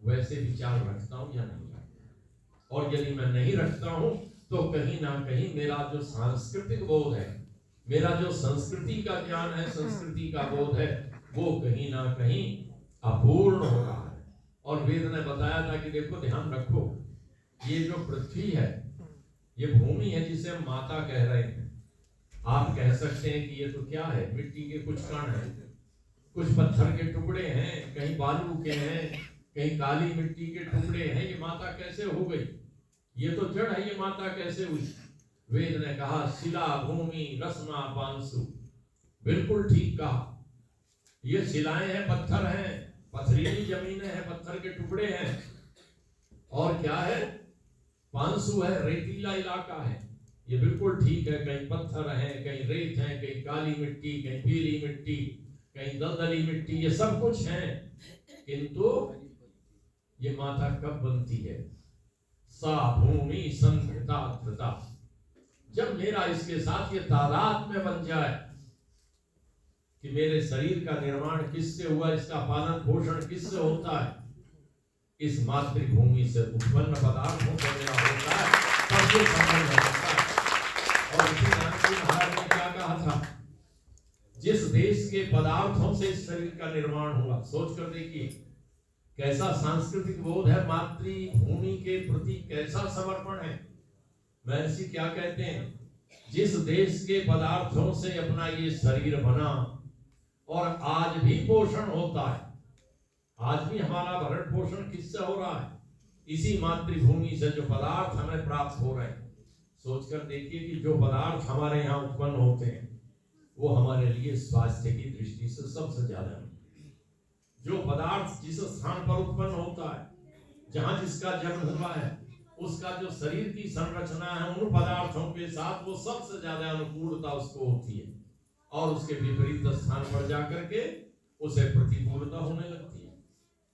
वैसे विचार रखता हूं या नहीं रखता? और यदि मैं नहीं रखता हूं तो कहीं ना कहीं मेरा जो सांस्कृतिक बोध है, मेरा जो संस्कृति का ज्ञान है, संस्कृति का बोध है, वो कहीं ना कहीं अपूर्ण हो रहा है। और वेद ने बताया था कि देखो, ध्यान रखो, ये जो पृथ्वी है, ये भूमि है जिसे हम माता कह रहे हैं। आप कह सकते हैं कि ये तो क्या है, मिट्टी के कुछ कण हैं, कुछ पत्थर के टुकड़े हैं, कहीं बालू के हैं, कहीं काली मिट्टी के टुकड़े हैं, ये माता कैसे हो गई? ये तो जड़ है, ये माता कैसे हुई? वेद ने कहा, शिला भूमि रसना पांसु, बिल्कुल ठीक कहा। ये शिलाएं हैं, पत्थर हैं, पथरीली जमीनें हैं, पत्थर के टुकड़े हैं, और क्या है, पांसु है, रेतीला इलाका है। ये बिल्कुल ठीक है, कहीं पत्थर है, कहीं रेत है, कहीं काली मिट्टी, कहीं पीली मिट्टी, कहीं दलदली मिट्टी, ये सब कुछ है। किंतु ये माता कब बनती है? सा भूमि संधृता धृता। जब मेरा इसके साथ ये तादाद में बन जाए कि मेरे शरीर का निर्माण किससे हुआ, इसका पालन पोषण किससे होता है, इस मातृभूमि से उत्पन्न पदार्थों से मेरा होता है, तब ये संबंध होता है। और इसी गांधी महाराज ने क्या कहा था, जिस देश के पदार्थों से इस शरीर का निर्माण हुआ, सोच कर देखिए कैसा सांस्कृतिक बोध है, मातृभूमि के प्रति कैसा समर्पण है। महर्षि क्या कहते हैं, जिस देश के पदार्थों से अपना ये शरीर बना और आज भी पोषण होता है, आज भी हमारा भरण पोषण किससे हो रहा है? इसी मातृभूमि से जो पदार्थ हमें प्राप्त हो रहे हैं। सोचकर देखिए कि जो पदार्थ हमारे यहाँ उत्पन्न होते हैं वो हमारे लिए स्वास्थ्य की दृष्टि से सबसे ज्यादा, जो पदार्थ जिस स्थान पर उत्पन्न होता है, जहां जिसका जन्म हुआ है, उसका जो शरीर की संरचना है, उन पदार्थों के साथ वो सबसे ज्यादा अनुकूलता उसको होती है, और उसके विपरीत स्थान पर जाकर के उसे प्रतिकूलता होने लगती है।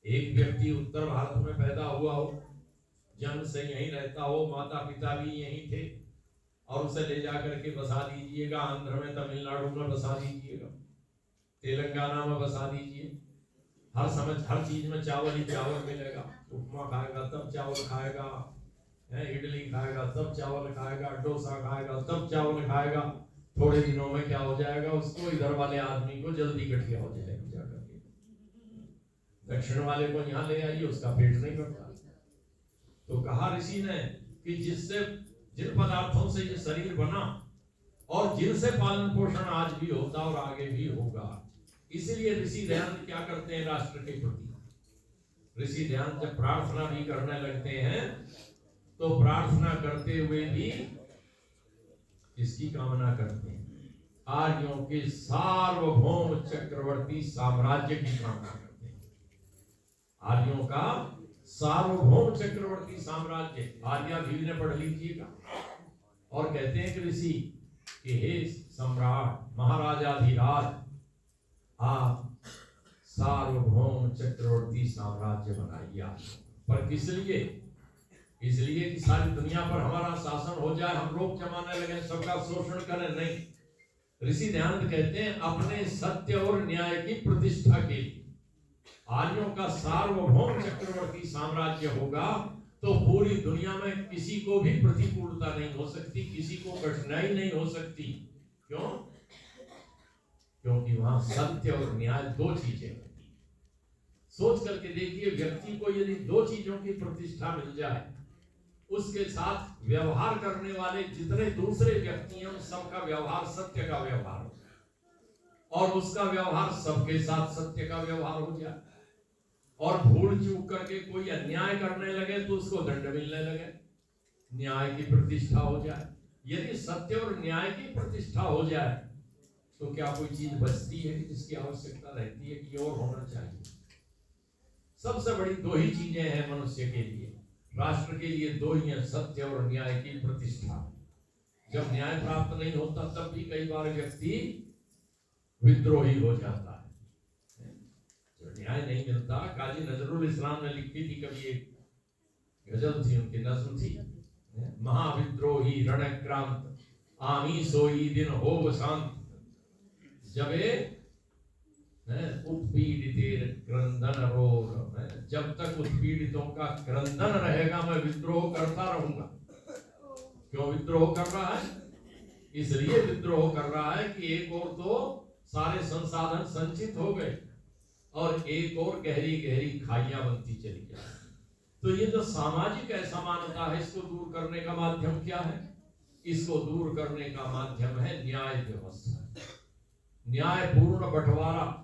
एक व्यक्ति उत्तर भारत में पैदा हुआ हो, जन्म से यहीं रहता हो, माता पिता भी यहीं थे, और उसे ले जाकर के बसा दीजिएगा आंध्र में, तमिलनाडु में बसा दीजिएगा, तेलंगाना में बसा दीजिए, हर समय हर चीज में चावल ही चावल मिलेगा। उपमा खाएगा तब चावल खाएगा, इडली खाएगा तब चावल खाएगा, डोसा खाएगा तब चावल खाएगा। थोड़े दिनों में क्या हो जाएगा, उसको इधर वाले आदमी को जल्दी गठिया हो जाएगा, जाकर के दक्षिण वाले को यहाँ ले आइए, उसका पेट नहीं भरता। तो कहा ऋषि ने कि जिससे जिन पदार्थों से ये शरीर बना और जिनसे पालन पोषण आज भी होता और आगे भी होगा, इसीलिए ऋषि दयानंद क्या करते हैं राष्ट्र के प्रति। ऋषि दयानंद जब प्रार्थना भी करने लगते हैं तो प्रार्थना करते हुए भी किसकी कामना करते हैं? आर्यों के सार्वभौम चक्रवर्ती साम्राज्य की कामना करते हैं। आर्यों का सार्वभौम चक्रवर्ती साम्राज्य, आर्या भी ने पढ़ लीजिएगा। और कहते हैं कि ऋषि कि हे सम्राट महाराजाधिराज, आप सार्वभौम चक्रवर्ती साम्राज्य बनाइए। पर किस लिए? इसलिए कि सारी दुनिया पर हमारा शासन हो जाए, हम लोग जमाने लगे, सबका शोषण करें? नहीं। ऋषि दयानंद कहते हैं अपने सत्य और न्याय की प्रतिष्ठा के लिए आर्यों का सार्वभौम चक्रवर्ती साम्राज्य होगा तो पूरी दुनिया में किसी को भी प्रतिकूलता नहीं हो सकती, किसी को कठिनाई नहीं हो सकती। क्यों? क्योंकि वहां सत्य और न्याय दो चीजें होती। सोच करके देखिए, व्यक्ति को यदि दो चीजों की प्रतिष्ठा मिल जाए, उसके साथ व्यवहार करने वाले जितने दूसरे व्यक्ति हैं उन सबका व्यवहार सत्य का व्यवहार हो, और उसका व्यवहार सबके साथ सत्य का व्यवहार हो जाए, और भूल चूक करके कोई अन्याय करने लगे तो उसको दंड मिलने लगे, न्याय की प्रतिष्ठा हो जाए। यदि सत्य और न्याय की प्रतिष्ठा हो जाए तो क्या कोई चीज बचती है कि जिसकी आवश्यकता रहती है कि और होना चाहिए? सबसे बड़ी दो ही चीजें हैं मनुष्य के लिए, राष्ट्र के लिए दो ही हैं, सत्य और न्याय की प्रतिष्ठा। जब न्याय प्राप्त नहीं होता तब भी कई बार व्यक्ति विद्रोही हो जाता है। जब न्याय नहीं मिलता, काजी नजरुल इस्लाम ने लिखी थी कभी, एक गजल थी, उनकी नज्म थी, महाविद्रोही रणक्रांत आमी सोई दिन हो शांत, जबे उत्पीड़ित क्रंदन रोग, जब तक उत्पीड़ितों का क्रंदन रहेगा मैं विद्रोह करता रहूंगा। क्यों विद्रोह कर रहा है? इसलिए विद्रोह कर रहा है कि एक और तो सारे संसाधन संचित हो गए और एक और गहरी गहरी खाइयां बनती चली जाए। तो ये जो सामाजिक असमानता है, इसको दूर करने का माध्यम क्या है? इसको दूर करने का माध्यम है न्याय व्यवस्था, न्यायपूर्ण बंटवारा।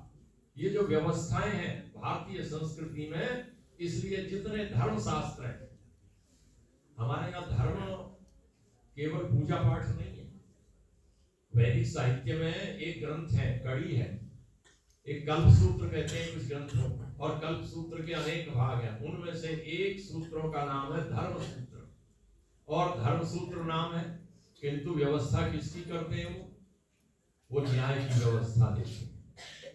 ये जो व्यवस्थाएं हैं भारतीय संस्कृति में, इसलिए जितने धर्म शास्त्र हैं हमारे यहाँ, धर्म केवल पूजा पाठ नहीं है। वैदिक साहित्य में एक ग्रंथ है, कड़ी है, एक कल्प सूत्र कहते हैं कुछ ग्रंथों में, और कल्प सूत्र के अनेक भाग हैं। उनमें से एक सूत्रों का नाम है धर्म सूत्र, और धर्म सूत्र नाम है, किंतु व्यवस्था किसकी करते हैं? वो न्याय की व्यवस्था देते हैं,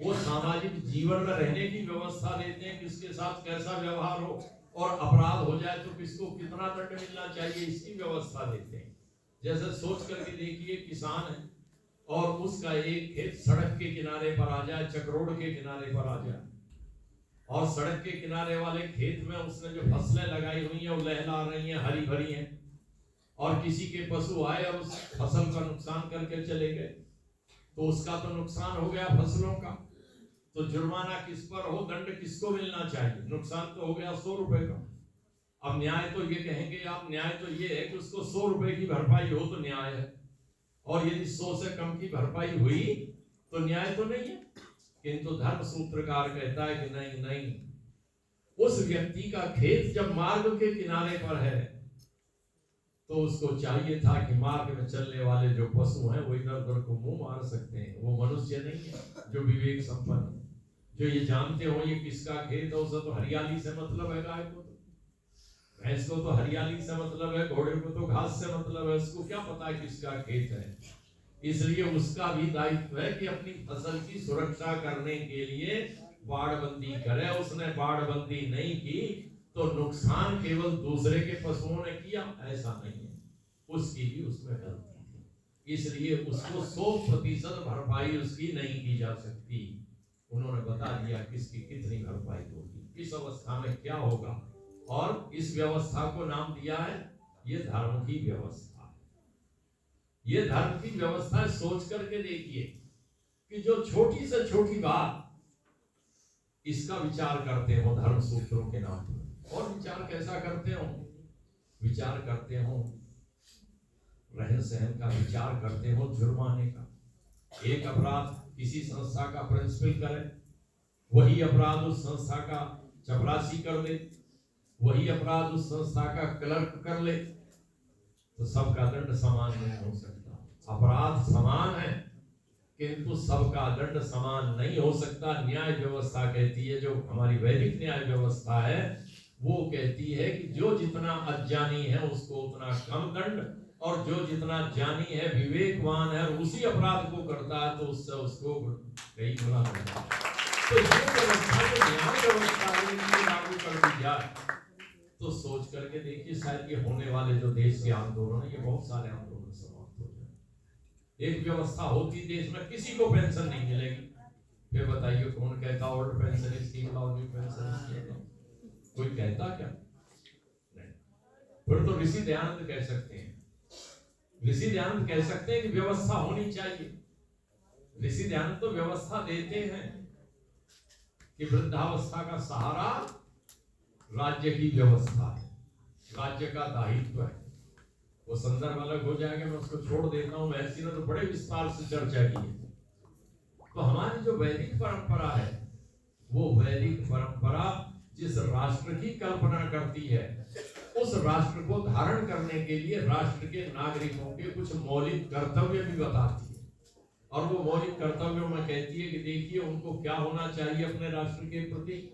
वो सामाजिक जीवन में रहने की व्यवस्था देते हैं, किसके साथ कैसा व्यवहार हो, और अपराध हो जाए तो किसको कितना दंड मिलना चाहिए, इसकी व्यवस्था देते हैं। जैसे सोच करके देखिए, किसान है और उसका एक खेत सड़क के किनारे पर आ जाए, चक्रोड़ के किनारे पर आ जाए, और सड़क के किनारे वाले खेत में उसने जो फसलें लगाई हुई हैं वो लहला रही हैं, हरी भरी हैं, और किसी के पशु आए और उस फसल का नुकसान करके चले गए, तो उसका तो नुकसान हो गया फसलों का, तो जुर्माना किस पर हो, दंड किसको मिलना चाहिए? नुकसान तो हो गया 100 रुपए का। अब न्याय तो ये कहेंगे आप, न्याय तो ये है कि उसको 100 रुपए की भरपाई हो तो न्याय है, और यदि 100 से कम की भरपाई हुई तो न्याय तो नहीं है। किंतु धर्म सूत्रकार कहता है कि नहीं नहीं, उस व्यक्ति का खेत जब मार्ग के किनारे पर है तो उसको चाहिए था कि मार्ग में चलने वाले जो पशु हैं वो इधर उधर को मुंह मार सकते हैं, वो मनुष्य नहीं है जो विवेक संपन्न, जो ये जानते हो ये किसका खेत है। उसे तो हरियाली से मतलब है, गाय को तो, भैंस को तो हरियाली से मतलब है, घोड़े को तो घास से मतलब है, उसको क्या पता है किसका खेत है। इसलिए उसका भी दायित्व है कि अपनी फसल की सुरक्षा करने के लिए बाड़बंदी करे। उसने बाड़बंदी नहीं की तो नुकसान केवल दूसरे के पशुओं ने किया, ऐसा नहीं है, उसकी भी उसमें गलती थी, इसलिए उसको 100% भरपाई उसकी नहीं की जा सकती। उन्होंने बता दिया किसकी कितनी भरपाई होगी, किस अवस्था में क्या होगा, और इस व्यवस्था को नाम दिया है ये धर्म की व्यवस्था है। ये धर्म की व्यवस्था है। सोच करके देखिए कि जो छोटी से छोटी बात, इसका विचार करते हो धर्म सूत्रों के नाम पर, और विचार कैसा करते हो? विचार करते हो रहन सहन का, विचार करते हो जुर्माने का। एक अपराध किसी संस्था का प्रिंसिपल करे, वही अपराध उस संस्था का चपरासी कर दे, वही अपराध उस संस्था का क्लर्क कर ले, तो सबका दंड समान नहीं हो सकता। अपराध समान है किंतु सबका दंड समान नहीं हो सकता। न्याय व्यवस्था कहती है, जो हमारी वैदिक न्याय व्यवस्था है, वो कहती है कि जो जितना अज्ञानी है उसको उतना कम दंड, और जो जितना ज्ञानी है, विवेकवान है, और उसी अपराध को करता है तो उससे उसको कई गुना दंड। तो ये व्यवस्था जो न्याय व्यवस्था है, इनको लागू कर दी जाए तो सोच करके देखिए, शायद ये होने वाले जो देश के आंदोलन है, ये बहुत सारे आंदोलन समाप्त हो जाए। एक व्यवस्था होती देश में, किसी को पेंशन नहीं मिलेगी, फिर बताइए कौन कहता ओल्ड पेंशन स्कीम लाओ, न्यू पेंशन स्कीम लाओ? कोई कहता क्या? नहीं। फिर तो ऋषि दयानंद कह सकते हैं, ऋषि दयानंद कह सकते हैं कि व्यवस्था होनी चाहिए। ऋषि दयानंद तो व्यवस्था देते हैं कि वृद्धावस्था का सहारा राज्य की व्यवस्था है, राज्य का दायित्व है। वो संदर्भ अलग हो जाएगा, मैं उसको छोड़ देता हूं। ऐसी ने तो बड़े विस्तार से चर्चा की है। तो हमारी जो वैदिक परंपरा है, वो वैदिक परंपरा जिस राष्ट्र की कल्पना करती है, उस राष्ट्र को धारण करने के लिए राष्ट्र के नागरिकों के कुछ मौलिक कर्तव्य भी बताती है। और वो मौलिक कर्तव्यों में कहती है कि देखिए, उनको क्या होना चाहिए अपने राष्ट्र के प्रति?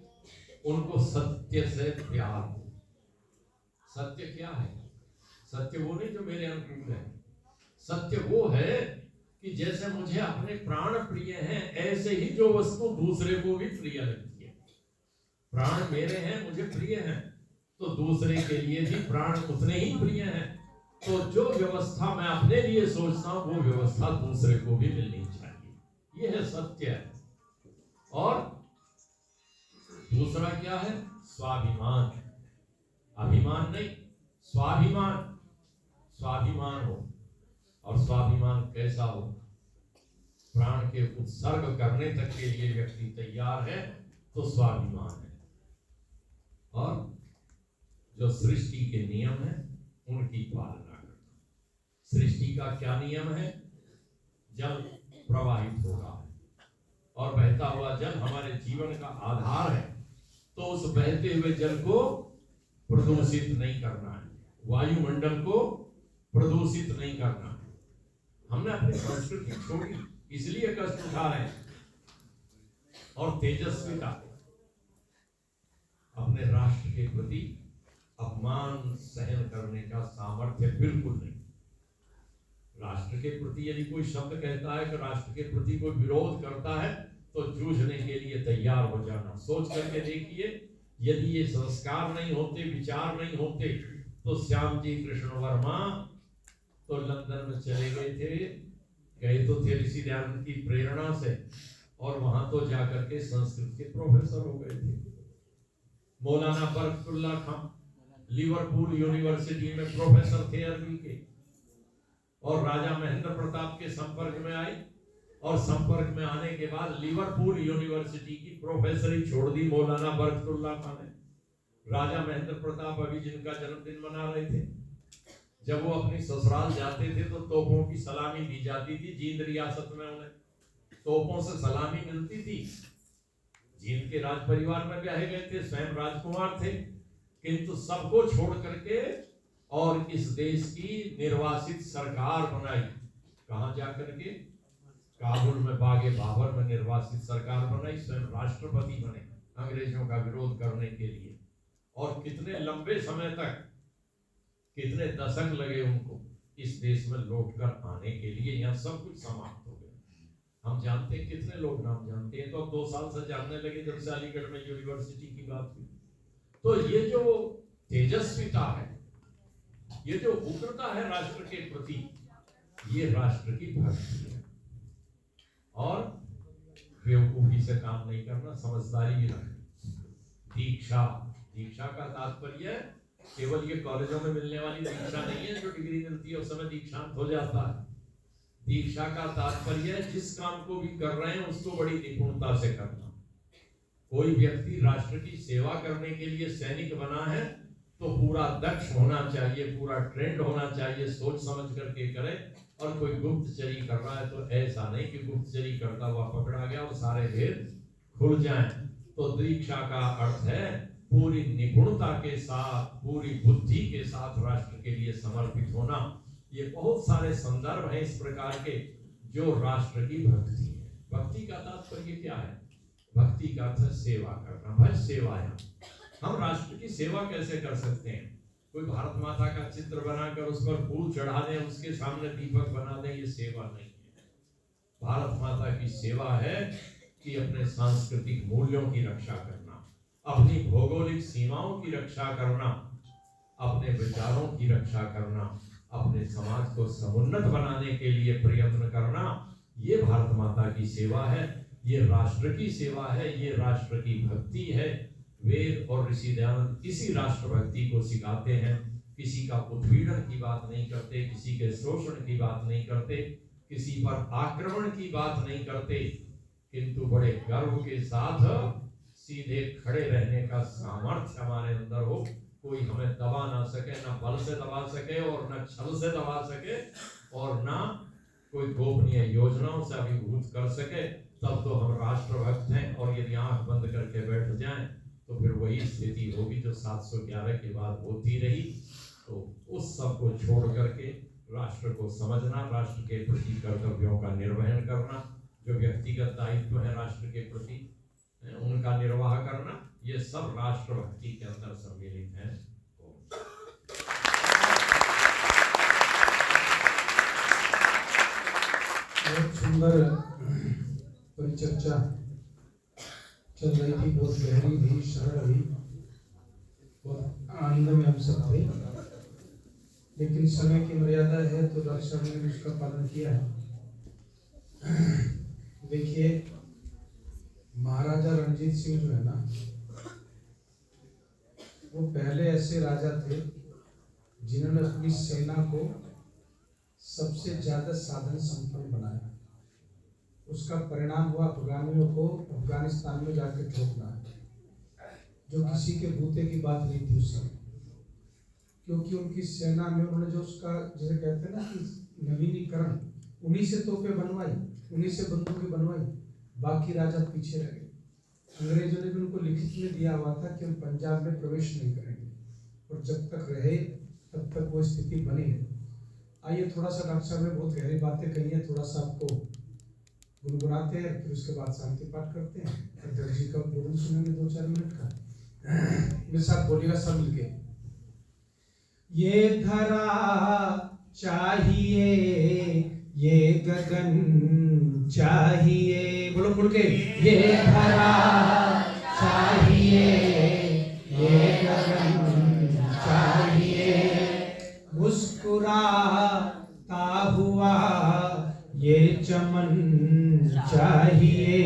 उनको सत्य से प्यार हो। सत्य क्या है? सत्य वो नहीं जो मेरे अनुकूल है। सत्य वो है कि जैसे मुझे अपने प्राण प्रिय हैं, ऐसे ही जो वस्तु दूसरे को भी प्रिय लगती है। प्राण मेरे हैं, मुझे प्रिय हैं, तो दूसरे के लिए भी प्राण उतने ही प्रिय हैं। तो जो व्यवस्था मैं अपने लिए सोचता हूं, वो व्यवस्था दूसरे को भी मिलनी चाहिए। ये है सत्य। और दूसरा क्या है? स्वाभिमान। अभिमान नहीं, स्वाभिमान। स्वाभिमान हो। और स्वाभिमान कैसा हो? प्राण के उत्सर्ग करने तक के लिए व्यक्ति तैयार है, तो स्वाभिमान है। और जो सृष्टि के नियम है, उनकी पालना करना। सृष्टि का क्या नियम है? जल प्रवाहित हो रहा है, और बहता हुआ जल हमारे जीवन का आधार है, तो उस बहते हुए जल को प्रदूषित नहीं करना है, वायुमंडल को प्रदूषित नहीं करना है। हमने अपनी संस्कृति छोड़ी, इसलिए कष्ट उठा रहे हैं। और तेजस्विता, अपने राष्ट्र के प्रति अपमान सहन करने का सामर्थ्य बिल्कुल नहीं। राष्ट्र के प्रति यदि कोई शब्द कहता है कि राष्ट्र के प्रति कोई विरोध करता है तो जूझने के लिए तैयार हो जाना। सोच करके देखिए, यदि ये संस्कार नहीं होते, विचार नहीं होते, तो श्याम जी कृष्ण वर्मा तो लंदन में चले गए थे, गए तो थे ऋषि दयानंद की प्रेरणा से, और वहां तो जाकर के संस्कृत के प्रोफेसर हो गए थे। मौलाना बरकतुल्लाह खां लिवरपूल यूनिवर्सिटी में प्रोफेसर थे अरबी के, और राजा महेंद्र प्रताप के संपर्क में आए, और संपर्क में आने के बाद लिवरपूल यूनिवर्सिटी की प्रोफेसरी छोड़ दी मौलाना बरकतुल्लाह खां ने। राजा महेंद्र प्रताप अभी जिनका जन्मदिन मना रहे थे, जब वो अपनी ससुराल जाते थे तो तोपों की सलामी दी जाती थी। जींद रियासत में उन्हें तोपों से सलामी मिलती थी। जींद के राज परिवार में ब्याहे गए थे, स्वयं राजकुमार थे, किंतु सबको छोड़ करके और इस देश की निर्वासित सरकार बनाई। कहां जाकर के? काबुल में बागे बाबर में निर्वासित सरकार बनाई, स्वयं राष्ट्रपति बने अंग्रेजों का विरोध करने के लिए। और कितने लंबे समय तक, कितने दशक लगे उनको इस देश में लौटकर आने के लिए। यहाँ सब कुछ समाप्त हो गया। हम जानते हैं, कितने लोग नाम जानते हैं, तो अब 2 साल से जानने लगे जब से अलीगढ़ में यूनिवर्सिटी की बात हुई। तो ये जो तेजस्विता है, ये जो उग्रता है राष्ट्र के प्रति, ये राष्ट्र की भक्ति है। और बेवकूफी से काम नहीं करना, समझदारी भी रखनी। दीक्षा, दीक्षा का तात्पर्य केवल ये कॉलेजों में मिलने वाली दीक्षा नहीं है, जो डिग्री मिलती है उस समय दीक्षांत हो जाता है। दीक्षा का तात्पर्य जिस काम को भी कर रहे हैं उसको बड़ी निपुणता से करना। कोई व्यक्ति राष्ट्र की सेवा करने के लिए सैनिक बना है तो पूरा दक्ष होना चाहिए, पूरा ट्रेंड होना चाहिए, सोच समझ करके करे। और कोई गुप्तचरी कर रहा है तो ऐसा नहीं कि गुप्तचरी करता हुआ पकड़ा गया और सारे भेद खुल जाएं। तो दीक्षा का अर्थ है पूरी निपुणता के साथ, पूरी बुद्धि के साथ राष्ट्र के लिए समर्पित होना। ये बहुत सारे संदर्भ हैं इस प्रकार के जो राष्ट्र की भक्ति है। भक्ति का तात्पर्य क्या है? भक्ति का अर्थ है सेवा करना। भाई सेवाया, हम राष्ट्र की सेवा कैसे कर सकते हैं? कोई भारत माता का चित्र बनाकर उस पर फूल चढ़ा दें, उसके सामने दीपक बना दें, ये सेवा नहीं है। भारत माता की सेवा है कि अपने सांस्कृतिक मूल्यों की रक्षा करना, अपनी भौगोलिक सीमाओं की रक्षा करना, अपने विचारों की रक्षा करना, अपने समाज को समुन्नत बनाने के लिए प्रयत्न करना। ये भारत माता की सेवा है, ये राष्ट्र की सेवा है, ये राष्ट्र की भक्ति है। वेद और ऋषि दयानंद इसी राष्ट्रभक्ति को सिखाते हैं। किसी का उत्पीड़न की बात नहीं करते, किसी के शोषण की बात नहीं करते, किसी पर आक्रमण की बात नहीं करते, किंतु बड़े गर्व के साथ सीधे खड़े रहने का सामर्थ्य हमारे अंदर हो। कोई हमें दबा ना सके, ना बल से दबा सके और ना छल से दबा सके और ना कोई गोपनीय योजनाओं से अभिभूत कर सके। तब तो हम राष्ट्रभक्त हैं। और यदि आंख बंद करके बैठ जाएं तो फिर वही स्थिति होगी जो 711 के बाद होती रही। तो उस सब को छोड़ करके राष्ट्र को समझना, राष्ट्र के प्रति कर्तव्यों का निर्वहन करना, जो व्यक्तिगत दायित्व है राष्ट्र के प्रति उनका निर्वाह करना, ये सब राष्ट्रभक्ति के अंदर सम्मिलित है। बहुत सुंदर परिचर्चा चल रही थी, बहुत गहरी भी, सरल भी, बहुत आनंद में हम सब थे। लेकिन समय की मर्यादा है तो डॉक्टर साहब ने उसका पालन किया है। देखिए, महाराजा रणजीत सिंह जो है ना, वो पहले ऐसे राजा थे जिन्होंने अपनी सेना को सबसे ज्यादा साधन संपन्न बनाया। उसका परिणाम हुआ अफगानियों को अफगानिस्तान में जाकर ठोकना, जो किसी के बूते की बात नहीं थी उस समय। क्योंकि उनकी सेना में उन्होंने जो उसका, जैसे कहते हैं ना कि नवीनीकरण, उन्हीं से तोपें बनवाई, उन्हीं से बंदूकें बनवाई, बाकी राजा पीछे रह गए। अंग्रेजों ने भी उनको लिखित में दिया हुआ था कि हम पंजाब में प्रवेश नहीं करेंगे, और जब तक रहे तब तक वो स्थिति बनी है। आइए थोड़ा सा, डॉक्टर साहब ने बहुत गहरी बातें कही है, थोड़ा सा आपको गुनगुनाते हैं, फिर उसके बाद शांति पाठ करते हैं। अध्यक्ष जी का उद्बोधन सुनेंगे 2-4 मिनट का। मेरे साथ बोलिएगा सब मिलके। ये धरा चाहिए, ये गगन चाहिए, बोलो खुल के। ये धरा चाहिए, ये गगन चाहिए, मुस्कुराता हुआ ये चमन चाहिए,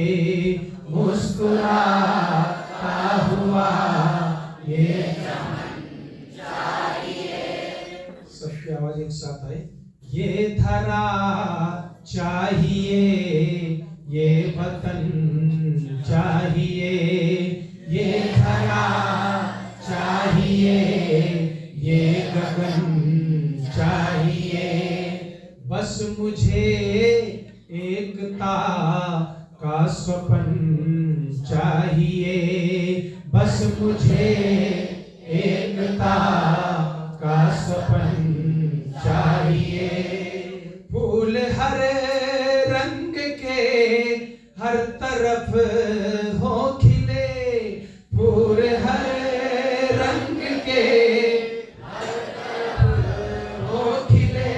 मुस्कुराता हुआ ये चमन चाहिए। सबकी आवाज एक साथ आए। ये धरा चाहिए, ये वतन चाहिए, ये धरा चाहिए, ये गगन चाहिए, बस मुझे एकता का स्वप्न चाहिए, बस मुझे एकता का स्वप्न चाहिए। फूल हर रंग के हर तरफ हो खिले, फूल हर रंग के हर तरफ हो खिले,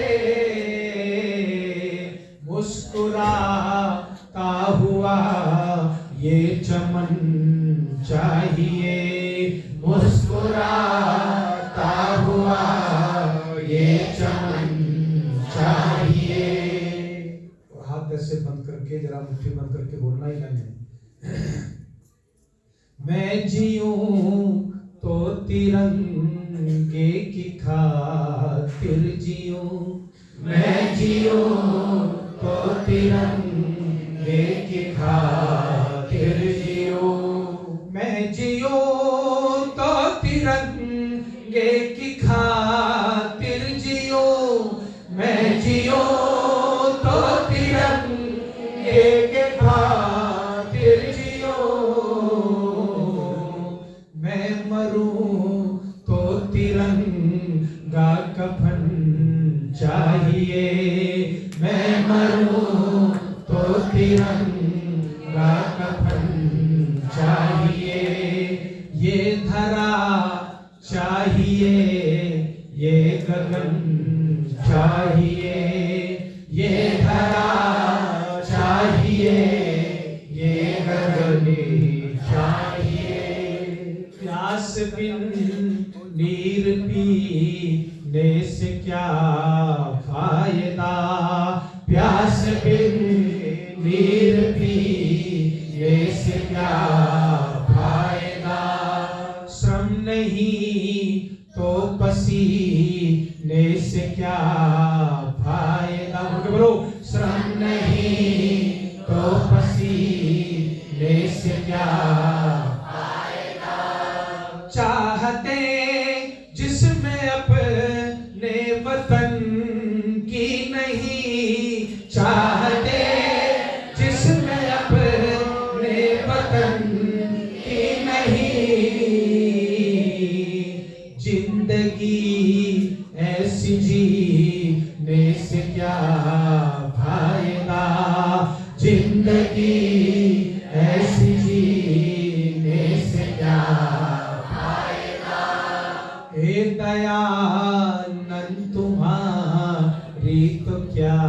मुस्कुराता हुआ ये चमन चाहिए, मुस्कुराता हुआ ये चमन चाहिए। और हाथ ऐसे बंद करके, जरा मुट्ठी बंद करके बोलना ही नहीं है। मैं जीऊं तो तिरंगे की खातिर जीऊं, मैं जीऊं तो तिरंगे की खातिर जीऊं, मैं जीऊं तो तिरंगे की खातिर जीऊं, मैं जीऊं तो तिरंगे के खातिर जीऊं, मैं मरूं तो तिरंगा कफन चाहिए, मैं मरूं तो तिरंगा कफन चाहिए। ये धरा चाहिए, ये गगन चाहिए, ये धरा चाहिए, ये गगन चाहिए। प्यास बिन नीर पीने से क्या फायदा, प्यास बिन नीर पीने से क्या फायदा, श्रम नहीं तो पसीने से क्या फायदा, बोलो श्रम नहीं तो पसीने से क्या फायदा, चाहते जिसमें अपने वतन की नहीं, चाहते जिसमें अपने वतन की नहीं, जिंदगी ऐसी जीने से क्या फायदा, जिंदगी ऐसी जीने से क्या फायदा। हे दयानंद तुम्हारी तो क्या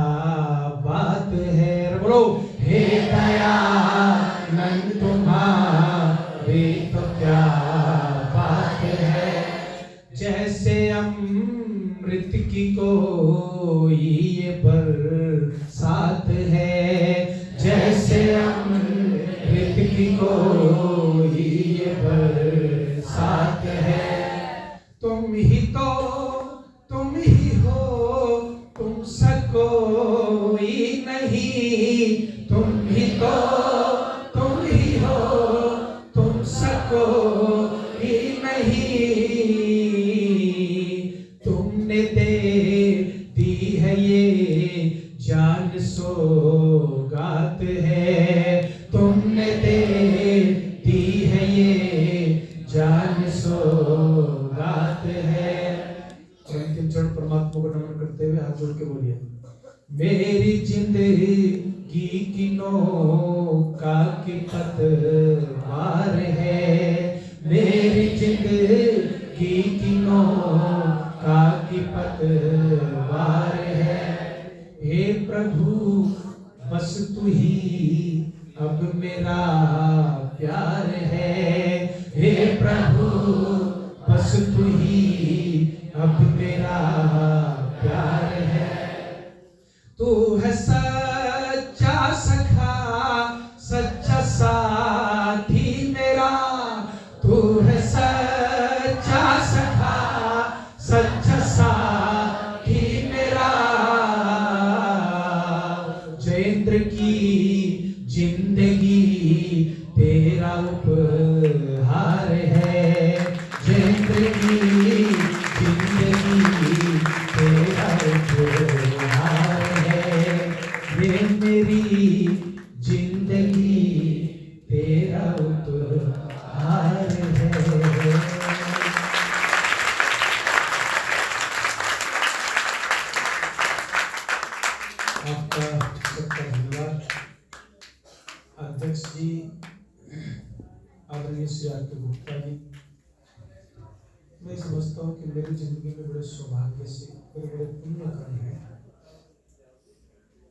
बात है, बोलो हे दयानंद तुम्हारी तो क्या बात है। जैसे अमृत की कोई ये बरसात है, जैसे अमृत की कोई ये बरसात है, तुम ही तो तुम ही हो, तुमसे कोई नहीं, तुम ही तो तुम ही हो, तुमसे कोई नहीं, तुमने दे दी है ये जान सौगात है, तुमने दे दी है ये जान सौगात है। अंतिम चरण परमात्मा को नमन करते हुए हाथ जोड़ के बोलिए, मेरी जिंदगी की नौका की पतवार है, मेरी जिंदगी की नौका की पतवार है। हे प्रभु बस तू ही अब मेरा प्यार है, हे प्रभु बस तू ही अब मेरा प्यार है। तू है सच्चा सखा, सच्चा साथी मेरा, तू है सच्चा सखा, सच्चा साथी मेरा। जयेंद्र की जिंदगी तेरा उपहार है, जयेंद्र की जिंदगी तेरा उपहार है, ये मेरी जिंदगी तेरा उपहार है। आपका सबका धन्यवाद। अध्यक्ष जी आदरणीय श्री आर के गुप्ता जी, मैं समझता हूँ कि मेरी जिंदगी में बड़े सौभाग्य से बड़े बड़े पुण्य कर्म हैं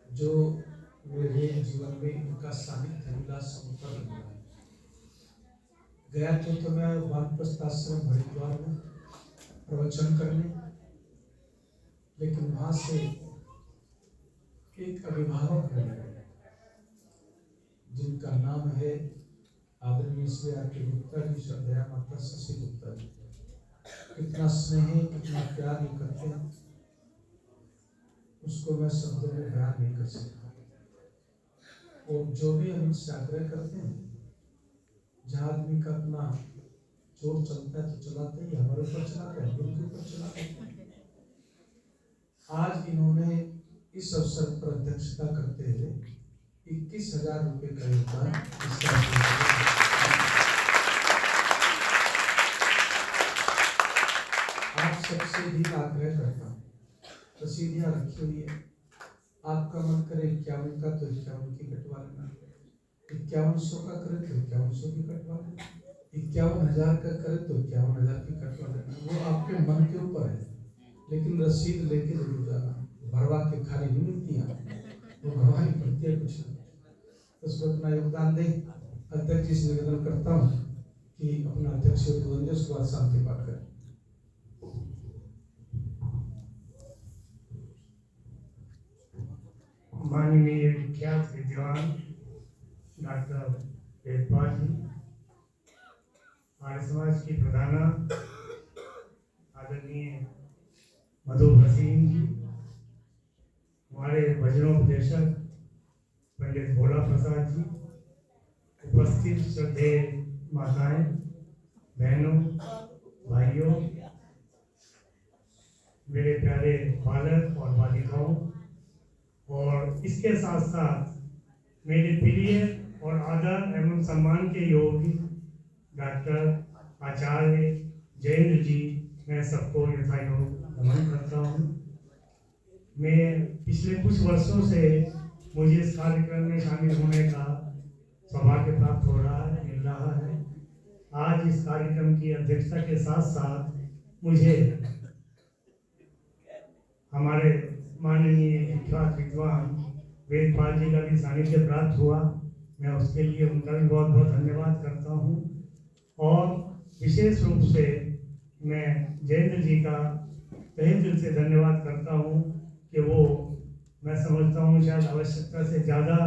जो मेरे जीवन में इनका सानिध्य मिला, संपर्क मिला। गया तो मैं वानप्रस्थ आश्रम हरिद्वार में प्रवचन करने, लेकिन वहां से एक अभिभावक मिले जिनका नाम है आदरणीय श्री आर के गुप्ता जी, श्रद्धेय माता शशि गुप्ता जी। कितना स्नेह, कितना प्यार ये करते हैं, उसको मैं शब्दों में बयान नहीं कर सकता। और जो भी हम इनसे आग्रह करते हैं, जहाँ आदमी का अपना जोर चलता है तो चलाते ही, हमारे ऊपर चलाते हैं, उनके ऊपर चलाते हैं। आज इन्होंने इस अवसर पर अध्यक्षता करते हुए 21,000 रुपये का योगदान आप सबसे भी आग्रह करता हूँ, रसीदियाँ रखी हुई है, आपका मन करे 51 का तो 51 की कटवा लेना, 5100 का करे तो 5100 की कटवा लेना, 51,000 का करे तो 51,000 की कटवा लेना। वो आपके मन के ऊपर है, लेकिन रसीद लेके जरूर जाना, भरवा के खाली नहीं मिलती है, वो भरवानी पड़ती है कुछ, उसमें अपना योगदान दें। अध्यक्ष जी से निवेदन करता हूँ कि अपना अध्यक्ष उद्बोधन दे, उसके बाद शांति पाठ करें। माननीय विख्यात विद्वान डॉक्टर वेदपाल जी, आर्य समाज की प्रधाना आदरणीय मधु भसीन जी, हमारे भजनोपदेशक पंडित भोला प्रसाद जी, उपस्थित श्रद्धेय माताएं, बहनों, भाइयों, मेरे प्यारे बालक और बालिकाओं, और इसके साथ साथ मेरे प्रिय और आदर एवं सम्मान के योग्य डॉक्टर आचार्य जयेंद्र जी, मैं सबको यथायोग नमन करता हूँ। मैं पिछले कुछ वर्षों से मुझे इस कार्यक्रम में शामिल होने का सौभाग्य प्राप्त हो रहा है, मिल रहा है। आज इस कार्यक्रम की अध्यक्षता के साथ साथ मुझे हमारे माननीय विख्यात विद्वान वेदपाल जी का भी सानिध्य प्राप्त हुआ। मैं उसके लिए उनका भी बहुत बहुत धन्यवाद करता हूँ। और विशेष रूप से मैं जयेंद्र जी का तहे दिल से धन्यवाद करता हूँ कि वो, मैं समझता हूँ शायद आवश्यकता से ज़्यादा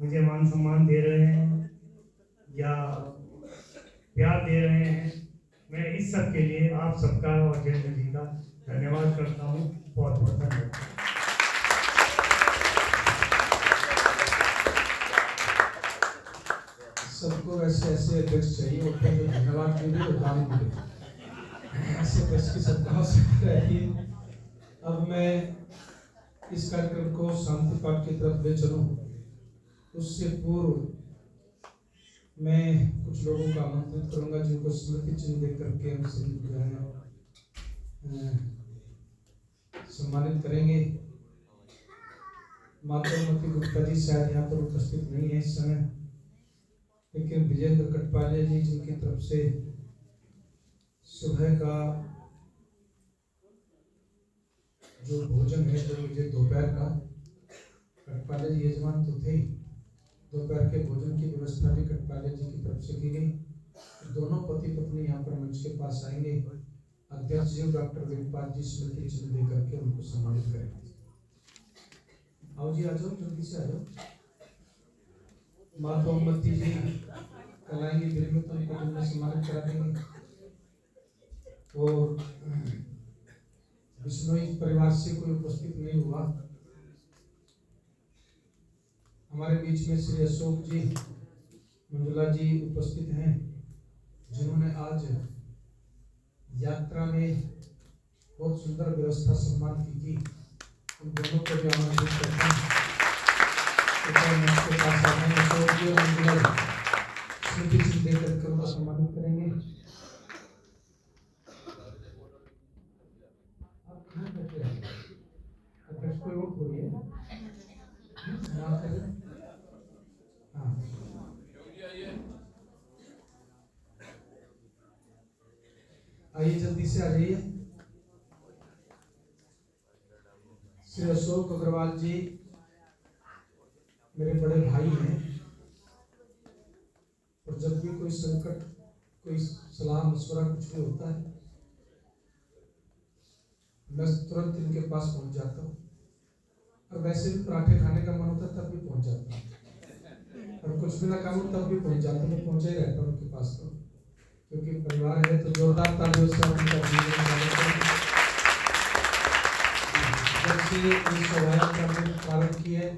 मुझे मान सम्मान दे रहे हैं या प्यार दे रहे हैं। मैं इस सब के लिए आप सबका और जयेंद्र जी का धन्यवाद करता हूँ। बहुत बहुत धन्यवाद। सबको वैसे ऐसे अध्यक्ष चाहिए होते हैं जो धन्यवाद भी दे और दान भी दे, ऐसे अध्यक्ष की सबका आवश्यकता रहती है। अब मैं इस कार्यक्रम को शांति पाठ की तरफ ले चलूं, उससे पूर्व मैं कुछ लोगों को आमंत्रित करूंगा जिनको स्मृति चिन्ह देकर के हम जो है सम्मानित करेंगे। मातृमती गुप्ता जी शायद यहाँ पर उपस्थित नहीं है इस समय, लेकिन विजेंद्र कटपाले जी जिनकी तरफ से सुबह का जो भोजन है 2 बजे दोपहर का, कटपाले जी यजमान तो थे, दोपहर के भोजन की व्यवस्था भी कटपाले जी की तरफ से की गई। दोनों पति पत्नी यहाँ पर मंच के पास आएंगे, अध्यक्ष जी डॉक्टर वेदपाल जी स्मृति चिन्ह दे करके उनको सम्मानित करेंगे। आओ जी, आ जाओ, जल्दी से आ जाओ। माता ओमवती जी कल आएंगे, फिर में तो उनको जिन्हें सम्मानित करा देंगे। और बिश्नोई परिवार से कोई उपस्थित नहीं हुआ, हमारे बीच में श्री अशोक जी, मंजुला जी उपस्थित हैं, जिन्होंने आज यात्रा में बहुत सुंदर व्यवस्था सम्मान की। उन दोनों को भी आमंत्रित करते हैं। के पास अशोक जी और मंजुला स्मृति चिन्ह देकर के उनको सम्मानित करेंगे। आप कहाँ बैठे हैं? अध्यक्ष कोई और कोई है? आइए, जल्दी से आ जाइए। श्री अशोक अग्रवाल जी मेरे बड़े भाई हैं, और जब भी कोई संकट, कोई सलाह मशवरा कुछ भी होता है, मैं तुरंत इनके पास पहुंच जाता हूँ। और वैसे भी पराठे खाने का मन होता है तब भी पहुंच जाता हूँ, और कुछ भी ना काम हो तब भी पहुंच जाता हूँ। मैं पहुंचे ही रहता हूँ उनके पास, तो क्योंकि परिवार है। तो जोरदार तालियों से उनका जब से इस शोभायात्रा में प्रारंभ किया है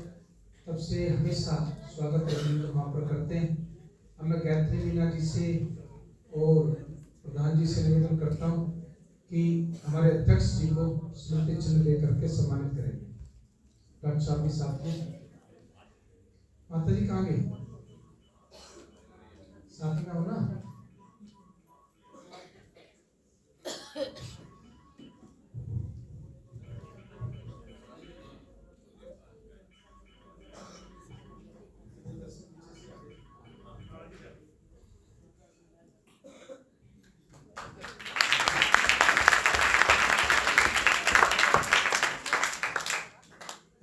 तब से हमेशा स्वागत रविंद्र वहाँ पर करते हैं। अब मैं गायत्री मीना जी से और प्रधान जी से निवेदन करता हूँ कि हमारे अध्यक्ष जी को स्मृति चिन्ह दे करके सम्मानित करेंगे। डॉक्टर साहब भी साथ में। माता जी कहाँ गई? साथ में हो ना?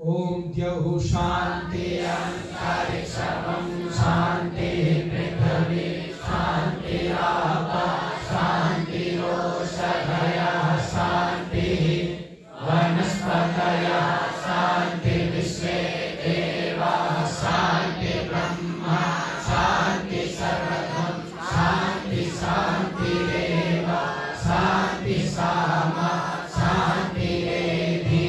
ओम द्यौः शांति अंतरिक्षं शांति पृथ्वी शांति शांतिरोषधयः शांति वनस्पतयः शांति विश्वे देवाः शांति ब्रह्म शांति सर्वगं शांति शांतिरेव शांति सामा शांतिरेधि।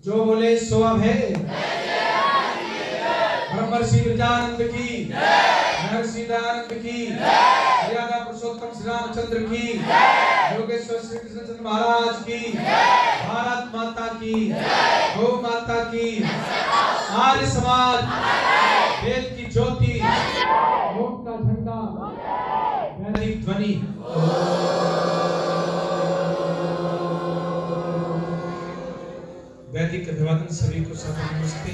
जो बोले सो अब है। ब्रह्मर्षि विद्यानंद की, महर्षि दयानंद की, मर्यादा पुरुषोत्तम श्री रामचंद्र की, योगेश्वर श्री कृष्णचंद्र महाराज की, भारत माता की, गौ माता की, आर्य समाज, वेद की ज्योति, योग का झंडा, वैदिक ध्वनि। वैदिक अभिवादन सभी को सादर नमस्ते।